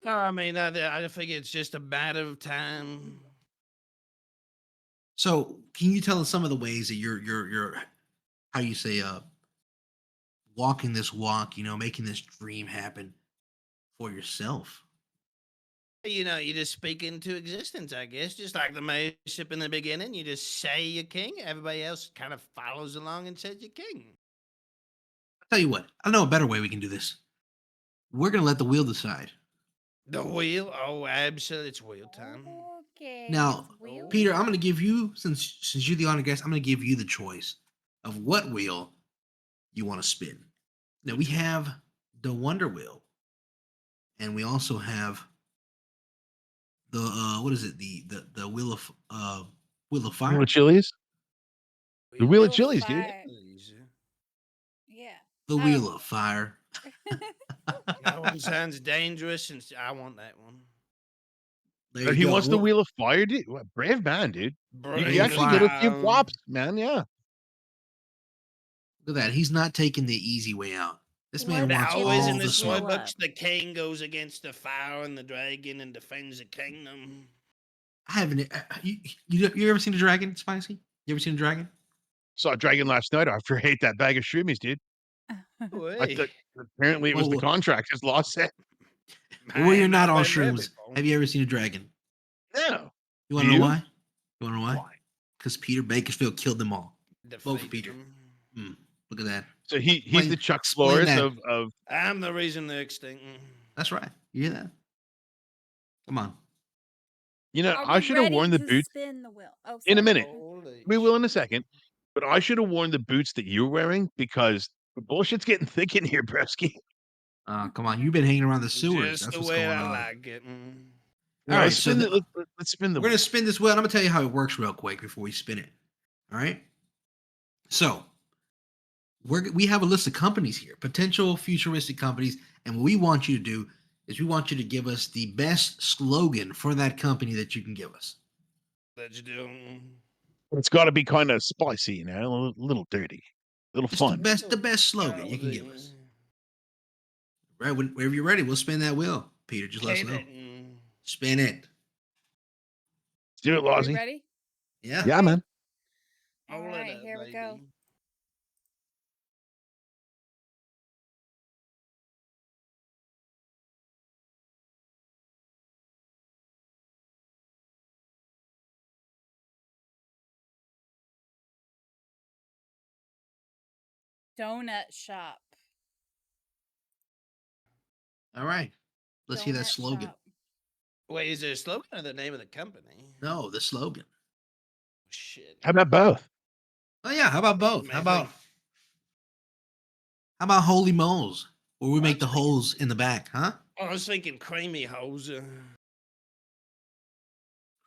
No, I mean, I think it's just a matter of time. So, can you tell us some of the ways that you're how you say walking this walk, making this dream happen for yourself? You know, you just speak into existence, I guess. Just like the mayorship in the beginning, you just say you're king. Everybody else kind of follows along and says you're king. I'll tell you what, I know a better way we can do this. We're gonna let the wheel decide. The wheel? Oh, absolutely. It's wheel time. Okay. Now, it's wheel Peter, I'm time. gonna give you since you're the honored guest, I'm gonna give you the choice of what wheel you want to spin. Now we have the Wonder Wheel, and we also have the what is it? The Wheel of Wheel of Fire. Chilies? The Wheel of Wheel of Chilies, dude. Fire. Yeah. The Wheel of Fire. That one sounds dangerous, and I want that one. There Or you he go. wants the Well, Wheel of Fire, dude. What, brave man, dude. You Wheel of actually Fire. get a few props, man. Yeah. Look at that. He's not taking the easy way out. This man Let's wants Now, give always all in this the the story wheel smoke. up. books, the king goes against the fire and the dragon and defends the kingdom. I haven't. You ever seen a dragon, Spicy? You ever seen a dragon? Saw a dragon last night after I ate that bag of shroomies, dude. I Wait. thought apparently it was the Well, contract. His law said well, you're I've not on been there shrooms. before. Have you ever seen a dragon? no. You Do want to know you? why? You want to know why? Why? Because Peter Bakersfield killed them all. Vote for Defeat Peter. them. Look at that. So he's Explain, the Chuck explain Flores that. of I'm the reason they're extinct. That's right. You hear that? Come on. you know, Are I we should have ready worn the to boots spin the wheel? Oh, in a sorry. minute. Holy We will in a shit. second. But I should have worn the boots that you're wearing because the bullshit's getting thick in here, Bresky. Come on. You've been hanging around the sewers. Just That's the what's way going I on. like it. All right. Let's So spin the let's spin the we're gonna wheel. spin this wheel, and I'm gonna tell you how it works real quick before we spin it. All right. So we have a list of companies here, potential futuristic companies, and what we want you to do is we want you to give us the best slogan for that company that you can give us. Let's do. It's got to be kind of spicy, you know, a little dirty, a little Just fun. the best slogan you can give us. Right, whenever you're ready, we'll spin that wheel. Peter, just let us know. Spin it. Let's do it, Are we Lozzie. ready? Yeah. Yeah, man. All right, here we go. Donut shop. All right. Let's hear that Donut slogan. shop. Wait, is there a slogan or the name of the company? No, the slogan. Shit. How about both? Oh yeah, how about both? How about holy moles? Where we make the holes in the back, huh? I was thinking creamy holes.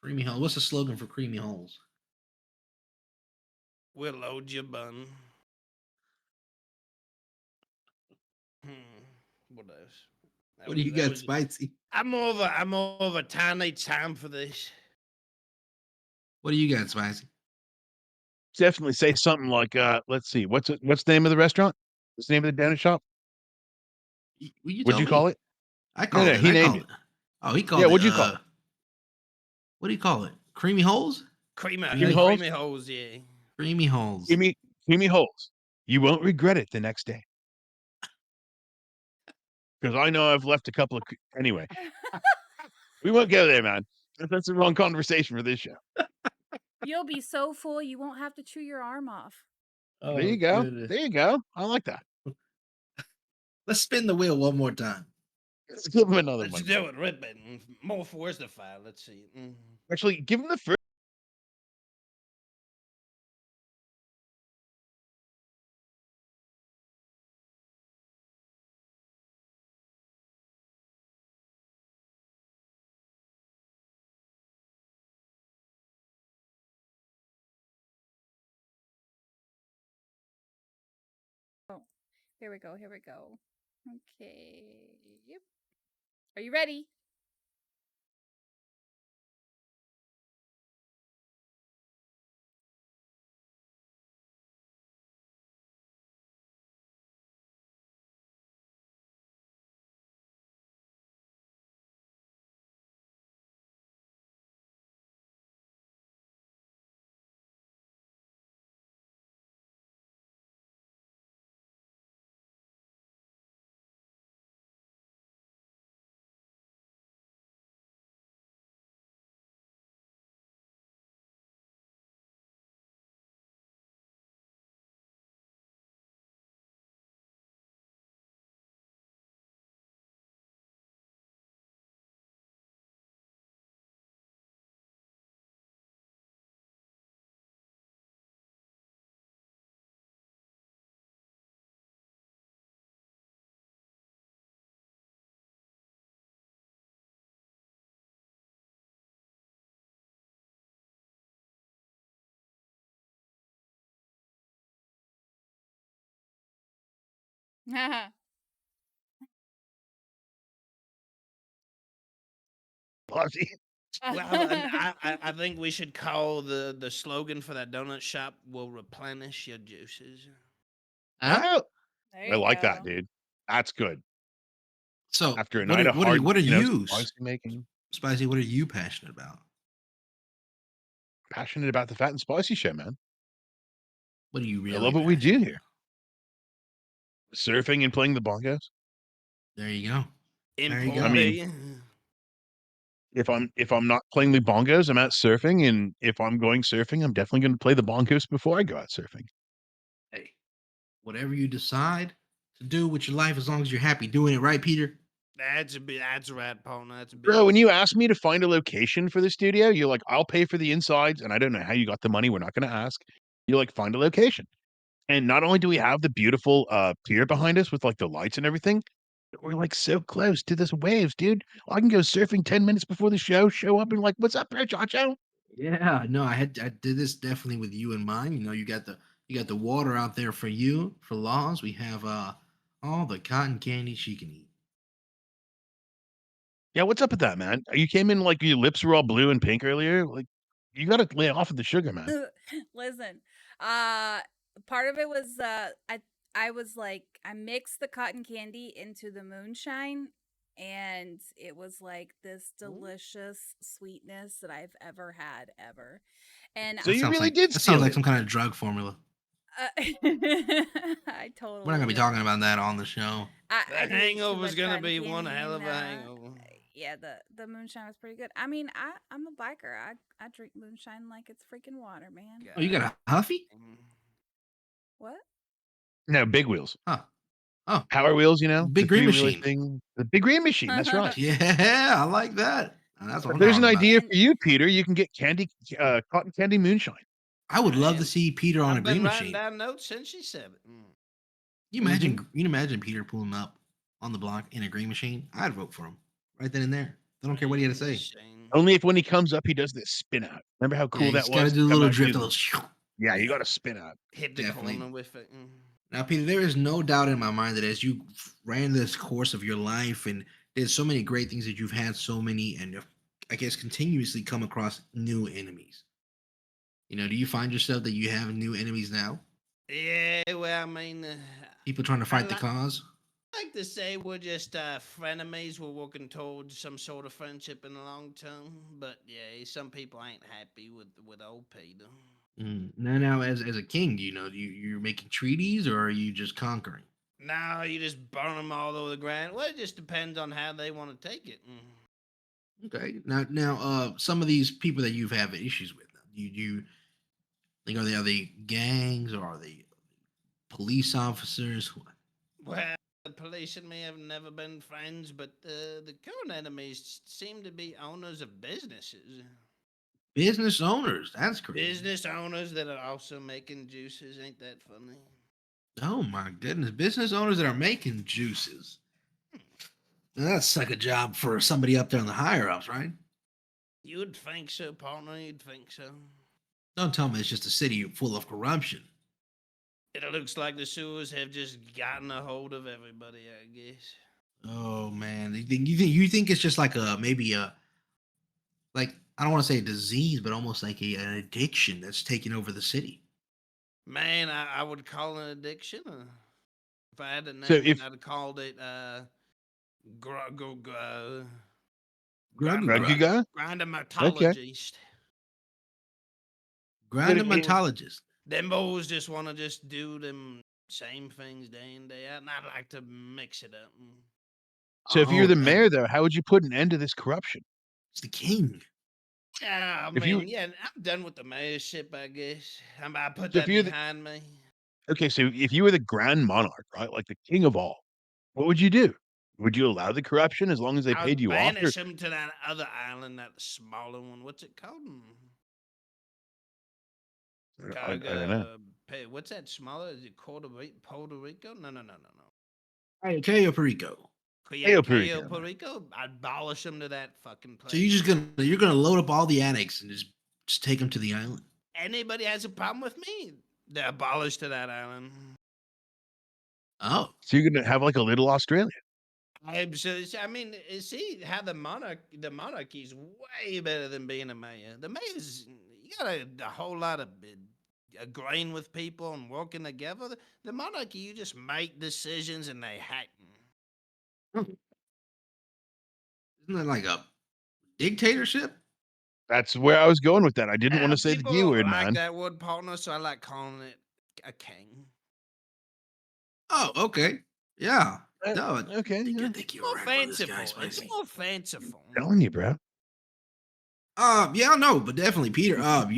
Creamy hole. What's the slogan for creamy holes? We'll load your bun. What else? What do you got, Spicy? I'm more of a tiny time for this. What do you got, Spicy? Definitely say something like, let's see, what's the name of the restaurant? What's the name of the donut shop? Will you What'd tell you me? call it? I No, called no, it. he I named called it. it. Oh, he called Yeah, it. what'd you call it? What do you call it? Creamy holes? Creamy Creamy holes? creamy holes, yeah. Creamy holes. Creamy holes. You won't regret it the next day. Because I know I've left a couple of. Anyway, we won't go there, man. That's the wrong conversation for this show. You'll be so full you won't have to chew your arm off. Oh, There you go. goodness. There you go. I like that. Let's spin the wheel one more time. Let's give him another Let's one. do it, rip it. More force the fire. Let's see. Actually, give him the first. Oh, here we go. Here we go. Okay. Yep. Are you ready? Well, and I think we should call the slogan for that donut shop will replenish your juices. Oh, There I you like that, go. dude. That's good. So, After a what night are of what are hard, what are you, spicy making, Spicy? What are you passionate about? passionate about the Fat and Spicy show, man. What are you I really love what we do passionate here. Surfing and playing the bongos. There you go. In There you Pool I go. mean, Bay. if I'm not playing the bongos, I'm out surfing, and if I'm going surfing, I'm definitely going to play the bongos before I go out surfing. Hey, whatever you decide to do with your life, as long as you're happy doing it, right, Peter? That's right, partner. That's a big. Bro, when you asked me to find a location for the studio, you're like, I'll pay for the insides, and I don't know how you got the money. We're not going to ask. You're like, find a location. And not only do we have the beautiful pier behind us with like the lights and everything, but we're like so close to this waves, dude. I can go surfing 10 minutes before the show up and like, what's up, bro, Chacho? Yeah, no, I did this definitely with you in mind. You know, you got the water out there for you, for Laws. We have all the cotton candy she can eat. Yeah, what's up with that, man? You came in like your lips were all blue and pink earlier. Like, you got to lay off of the sugar, man. Listen, uh, part of it was I was like I mixed the cotton candy into the moonshine, and it was like this delicious sweetness that I've ever had ever. And So you really I, did That sounds steal like it. some kind of drug formula. I totally. We're not gonna be talking about that on the show. I The do eat too hangover's much gonna cotton be one candy, hell of and, a hangover. yeah, the moonshine was pretty good. I mean, I'm a biker. I drink moonshine like it's freaking water, man. Oh, you got a Huffy? What? No, big wheels. Huh. Oh, Power wheels, you know? Big the Green three-wheeler Machine. thing. The big green machine, that's right. Yeah, I like that. That's what If I'm there's an talking about. idea for you, Peter, you can get cotton candy moonshine. I would love to Man, see Peter on a I've been green writing machine. down notes since she said it. You imagine Peter pulling up on the block in a green machine? I'd vote for him right then and there. I don't care what he had to say. Only if when he comes up, he does this spin out. Remember how cool Yeah, that he's got to was? do a Come little out, drift, do a the- little. Yeah, you got to spin out. Hit the Definitely. corner with it. Now, Peter, there is no doubt in my mind that as you ran this course of your life and did so many great things that you've had so many and I guess continuously come across new enemies. You know, do you find yourself that you have new enemies now? Yeah, well, I mean, People trying to I fight the like cause. like to say we're just frenemies. We're working towards some sort of friendship in the long term. But yeah, some people ain't happy with old Peter. Now, as a king, do you know you're making treaties or are you just conquering? Now you just burn them all over the ground. Well, it just depends on how they want to take it. Okay. Now, some of these people that you've had issues with, you think are they gangs or are they police officers? What? Well, the police and me have never been friends, but the current enemies seem to be owners of businesses. Business owners. That's crazy. Business owners that are also making juices. Ain't that funny? Oh my goodness. Business owners that are making juices. Now, that's like a job for somebody up there in the higher ups, right? You'd think so, partner. You'd think so. Don't tell me it's just a city full of corruption. It looks like the sewers have just gotten a hold of everybody, I guess. Oh man. You think it's just like maybe like I don't want to say a disease, but almost like an addiction that's taking over the city. Man, I would call it an addiction. If I had to So name it, if I'd called it Grug Greg, you grug. got okay, grandomatologist. but if Grandomatologist. Them boys just want to just do them same things day in, day out, and I'd like to mix it up. so if you're Oh, the mayor, though, how would you put an end to this corruption? it's the king. Yeah, I If you mean, yeah, I'm done with the mayorship, I guess. I put so if that you're the behind me. okay, so if you were the grand monarch, right, like the king of all, what would you do? Would you allow the corruption as long as they I paid would you off? Or banish him to that other island, that smaller one. What's it called? I don't know. What's that smaller? Is it Puerto Rico? No, no, no, no, no. Hey, Cayo Perico. Yeah, Hey, Cayo, Perico. Puerto Rico. I'd abolish him to that fucking So you're place. just gonna load up all the annex and just take them to the island. Anybody has a problem with me, they're abolished to that island. Oh, So you're gonna have like a little Australia. Absolutely. I mean, see how the monarchy's way better than being a mayor. The mayor's you got a whole lot of agreeing with people and working together. The monarchy, you just make decisions and they happen. isn't that like a dictatorship? That's where I was going with that. I didn't want to say the People D don't word, like man. that word partner, so I like calling it a king. Oh, okay. Yeah. Uh, No, okay, yeah. I think you're More right about this guy, fanciful. It's Spicy. more fanciful. Telling you, bro. Yeah, no, but definitely, Peter. Definitely.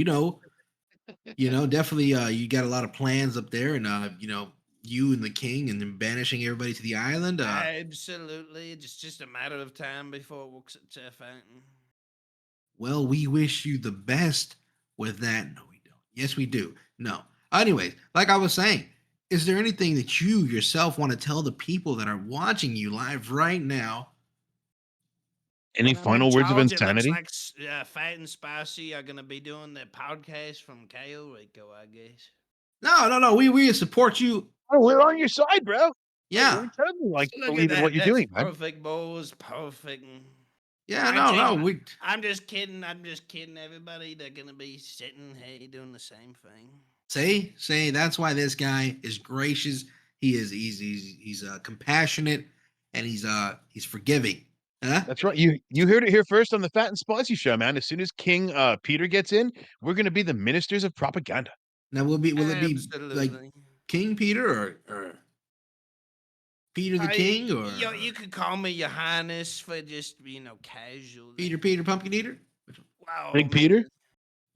You got a lot of plans up there, and you and the king, and then banishing everybody to the island. Absolutely. It's just a matter of time before it works itself out. Well, we wish you the best with that. No, we don't. Yes, we do. No. Anyways, like I was saying, is there anything that you yourself want to tell the people that are watching you live right now? Any When I'm in final words of charge, it looks insanity? like Phat and Spicy are going to be doing their podcast from Cayo Rico, I guess. No. We support you. Oh, we're on your side, bro. Yeah. We totally like Look at believe in what that. you're That's doing, man. perfect, boys. Perfect. Yeah, I no, tell you, no. We I'm just kidding. I'm just kidding, everybody. They're going to be sitting, hey, doing the same thing. say that's why this guy is gracious. He's compassionate, and he's forgiving. Huh? That's right. You heard it here first on the Fat and Spicy show, man. As soon as King Peter gets in, we're gonna be the ministers of propaganda. Now will it be like Absolutely. King Peter or Peter the King or You could call me Your Highness for just, casual. Peter Pumpkin Eater? Wow, Big man. Peter?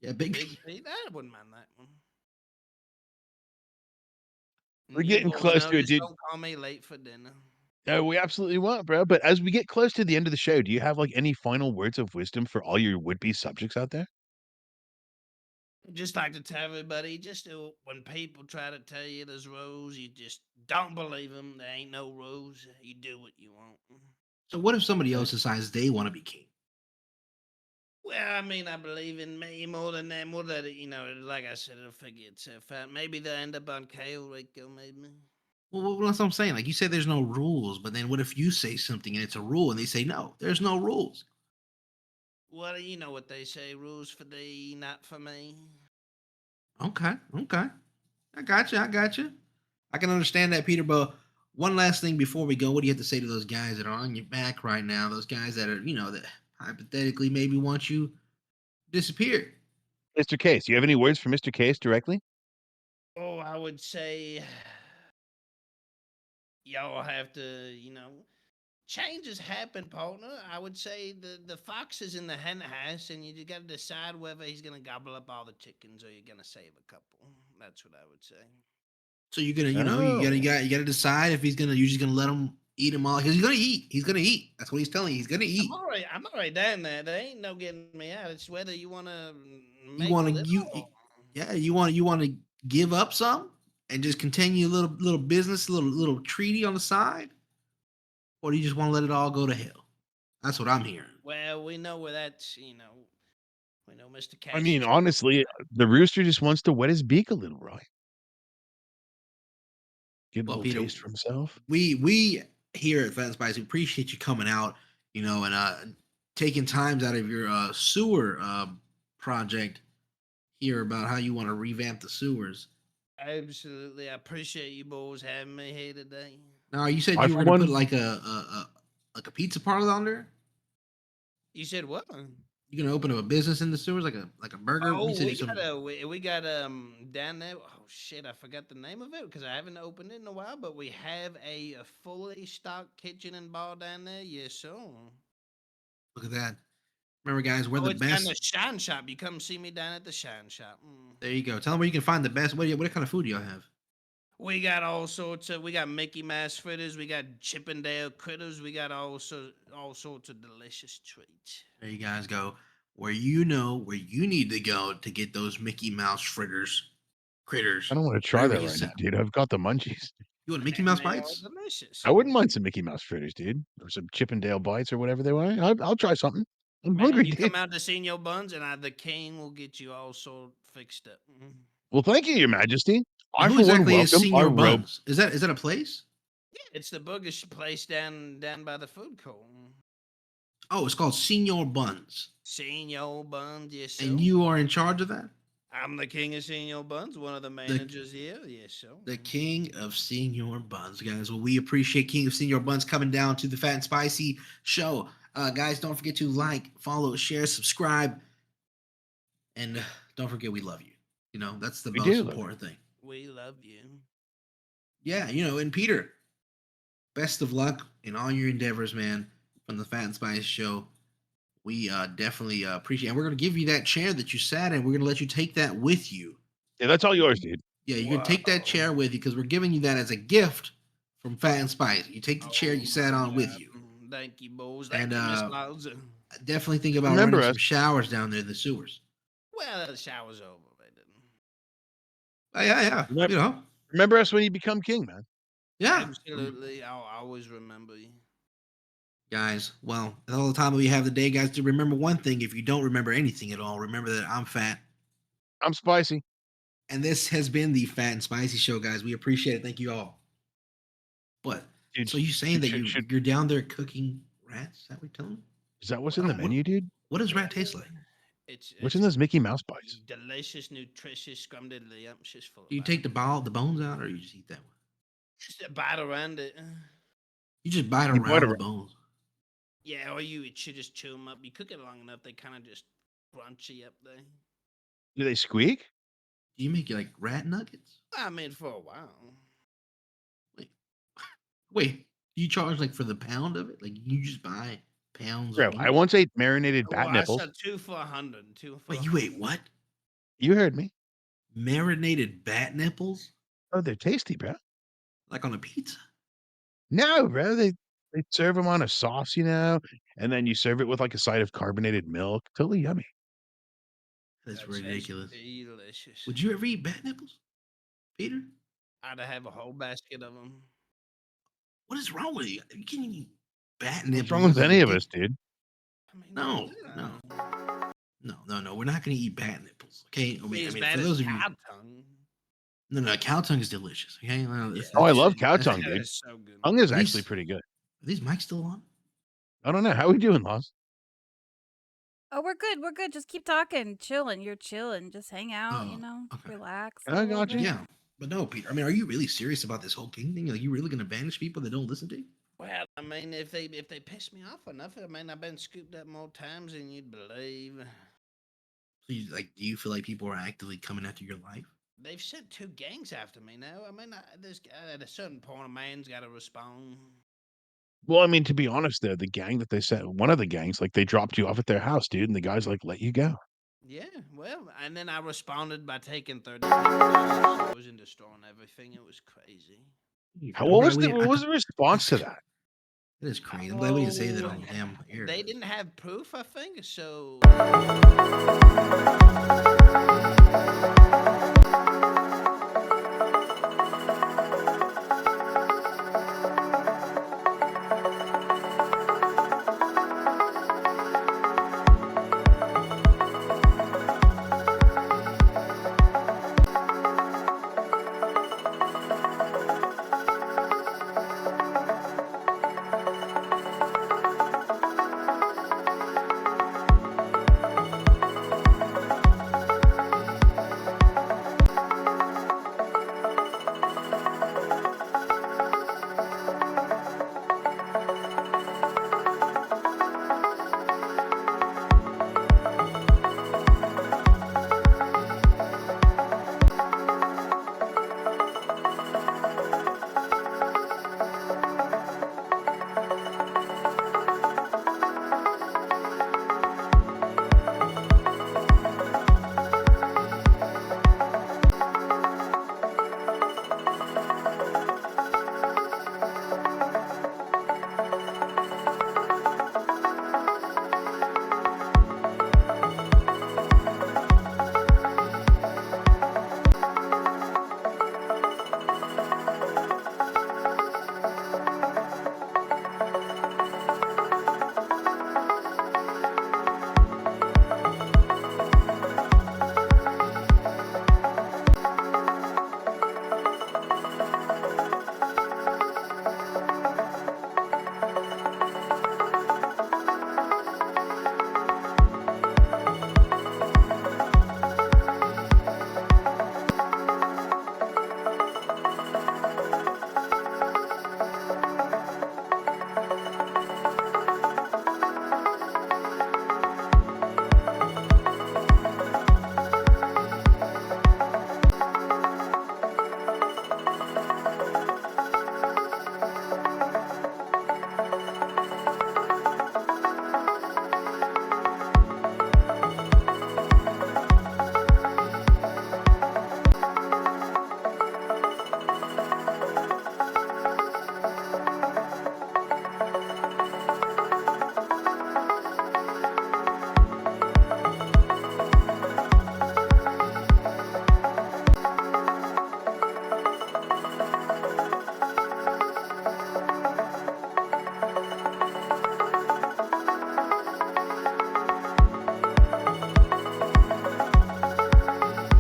Yeah, Big Big Pete. I wouldn't mind that one. We're You getting boys close know, to it, just dude. don't call me late for dinner. No, we absolutely won't, bro. But as we get close to the end of the show, do you have like any final words of wisdom for all your would-be subjects out there? Just like to tell everybody, when people try to tell you there's rules, you just don't believe them. There ain't no rules. You do what you want. So what if somebody else decides they want to be king? Well, I mean, I believe in me more than them. We'll let it, like I said, it'll figure itself out. Maybe they'll end up on Cayo Rico, maybe. Well, that's what I'm saying. Like you say, there's no rules, but then what if you say something and it's a rule, and they say no, there's no rules? Well, you know what they say, rules for thee, not for me. Okay, I got you. I can understand that, Peter. But one last thing before we go, what do you have to say to those guys that are on your back right now? Those guys that are, that hypothetically maybe want you disappeared. Mr. Case, do you have any words for Mr. Case directly? Oh, I would say y'all have to, changes happen, partner. I would say the fox is in the hen house, and you just got to decide whether he's gonna gobble up all the chickens or you're gonna save a couple. That's what I would say. So you're gonna, Oh. you gotta decide if you're just gonna let him eat them all because he's gonna eat. He's gonna eat. That's what he's telling you. He's gonna eat. I'm already down there. There ain't no getting me out. It's whether you want to You make want to little. you want to give up some and just continue a little business, little treaty on the side, or do you just want to let it all go to hell? That's what I'm hearing. Well, we know where that's, we know Mr. Cash. I mean, honestly, the rooster just wants to wet his beak a little, right? Get a little Peter, taste for himself. We here at PhatAndSpicy appreciate you coming out, and taking times out of your sewer project here about how you want to revamp the sewers. Absolutely, I appreciate you boys having me here today. Now, you said you were going to put like a pizza parlor on there. You said what? You gonna open up a business in the sewers, like a burger? Oh, we got down there. Oh shit, I forgot the name of it because I haven't opened it in a while. But we have a fully stocked kitchen and bar down there. Yes, sir. Look at that. Remember, guys, we're the it's best. Down the Shine Shop. You come see me down at the Shine Shop. There you go. Tell them where you can find the best. What kind of food do y'all have? We got all sorts of. We got Mickey Mouse fritters. We got Chippendale critters. We got all sorts of delicious treats. There you guys go. Where you need to go to get those Mickey Mouse critters. I don't want to try that right now, dude. I've got the munchies. You want Mickey Mouse bites? Delicious. I wouldn't mind some Mickey Mouse fritters, dude, or some Chippendale bites or whatever they want. I'll try something. I'm hungry, You dude. come out to Senor Buns, and the king will get you all sort fixed up. Well, thank you, Your Majesty. Who exactly is Senor Buns? Is that a place? Yeah, it's the boogish place down by the food court. Oh, it's called Senor Buns. Senor Buns, yes, sir. And you are in charge of that? I'm the king of Senor Buns, one of the managers here. Yes, sir. The king of Senor Buns, guys. Well, we appreciate King of Senor Buns coming down to the Phat and Spicy show. Guys, don't forget to like, follow, share, subscribe. And don't forget we love you. That's the most important thing. We love you. Yeah, and Peter, best of luck in all your endeavors, man, from the Phat and Spicy show. We definitely appreciate it. And we're going to give you that chair that you sat in. We're going to let you take that with you. Yeah, that's all yours, dude. Yeah, you're going to take that chair with you because we're giving you that as a gift from Phat and Spicy. You take the chair you sat on with you. Thank you, boys. Thank you, Miss Lauza. Definitely think about running some showers down there in the sewers. Well, the shower's over. Yeah. Remember us when you become king, man. Yeah. Absolutely. I'll always remember you. Guys, well, that's all the time that we have today, guys. To remember one thing, if you don't remember anything at all, remember that I'm Phat. I'm Spicy. And this has been the Phat and Spicy show, guys. We appreciate it. Thank you all. What? Dude, so you saying that you're down there cooking rats? Is that what you're telling me? Is that what's in the menu, dude? What does rat taste like? What's in those Mickey Mouse bites? Delicious, nutritious, scrumdiddlyumptious full. Do you take the bones out, or you just eat that one? Just bite around it. You just bite around the bones. Yeah, or you should just chew them up. You cook it long enough, they kind of just crunchy up there. Do they squeak? Do you make like rat nuggets? I mean, for a while. Wait. You charge like for the pound of it? Like you just buy pounds? Bro, I once ate marinated bat nipples. I said 2 for $100. Wait, you ate what? You heard me. Marinated bat nipples? Oh, they're tasty, bro. Like on a pizza? No, bro. They serve them on a sauce, and then you serve it with like a side of carbonated milk. Totally yummy. That's ridiculous. Delicious. Would you ever eat bat nipples, Peter? I'd have a whole basket of them. What is wrong with you? You can't eat bat nipples. What's wrong with any of us, dude? I mean, No. We're not going to eat bat nipples, okay? I mean, bad for those as of you, cow tongue. no, cow tongue is delicious. Okay. I love cow tongue, dude. It's so good. Tongue is actually pretty good. Are these mics still on? I don't know. How are we doing, Loz? Oh, we're good. We're good. Just keep talking, chilling. You're chilling. Just hang out, relax. I got you. Yeah. But no, Peter. I mean, are you really serious about this whole king thing? Like, you really gonna banish people that don't listen to you? Well, I mean, if they piss me off enough, I mean, I've been scooped up more times than you'd believe. So, do you feel like people are actively coming after your life? They've sent 2 gangs after me now. I mean, at a certain point, a man's got to respond. Well, I mean, to be honest, the gang that they sent, one of the gangs, like they dropped you off at their house, dude, and the guys like let you go. Yeah, well, and then I responded by taking 30 stores and destroying everything. It was crazy. What was the response to that? That is crazy. I'm glad we didn't say that on the damn air. They didn't have proof, I think, so.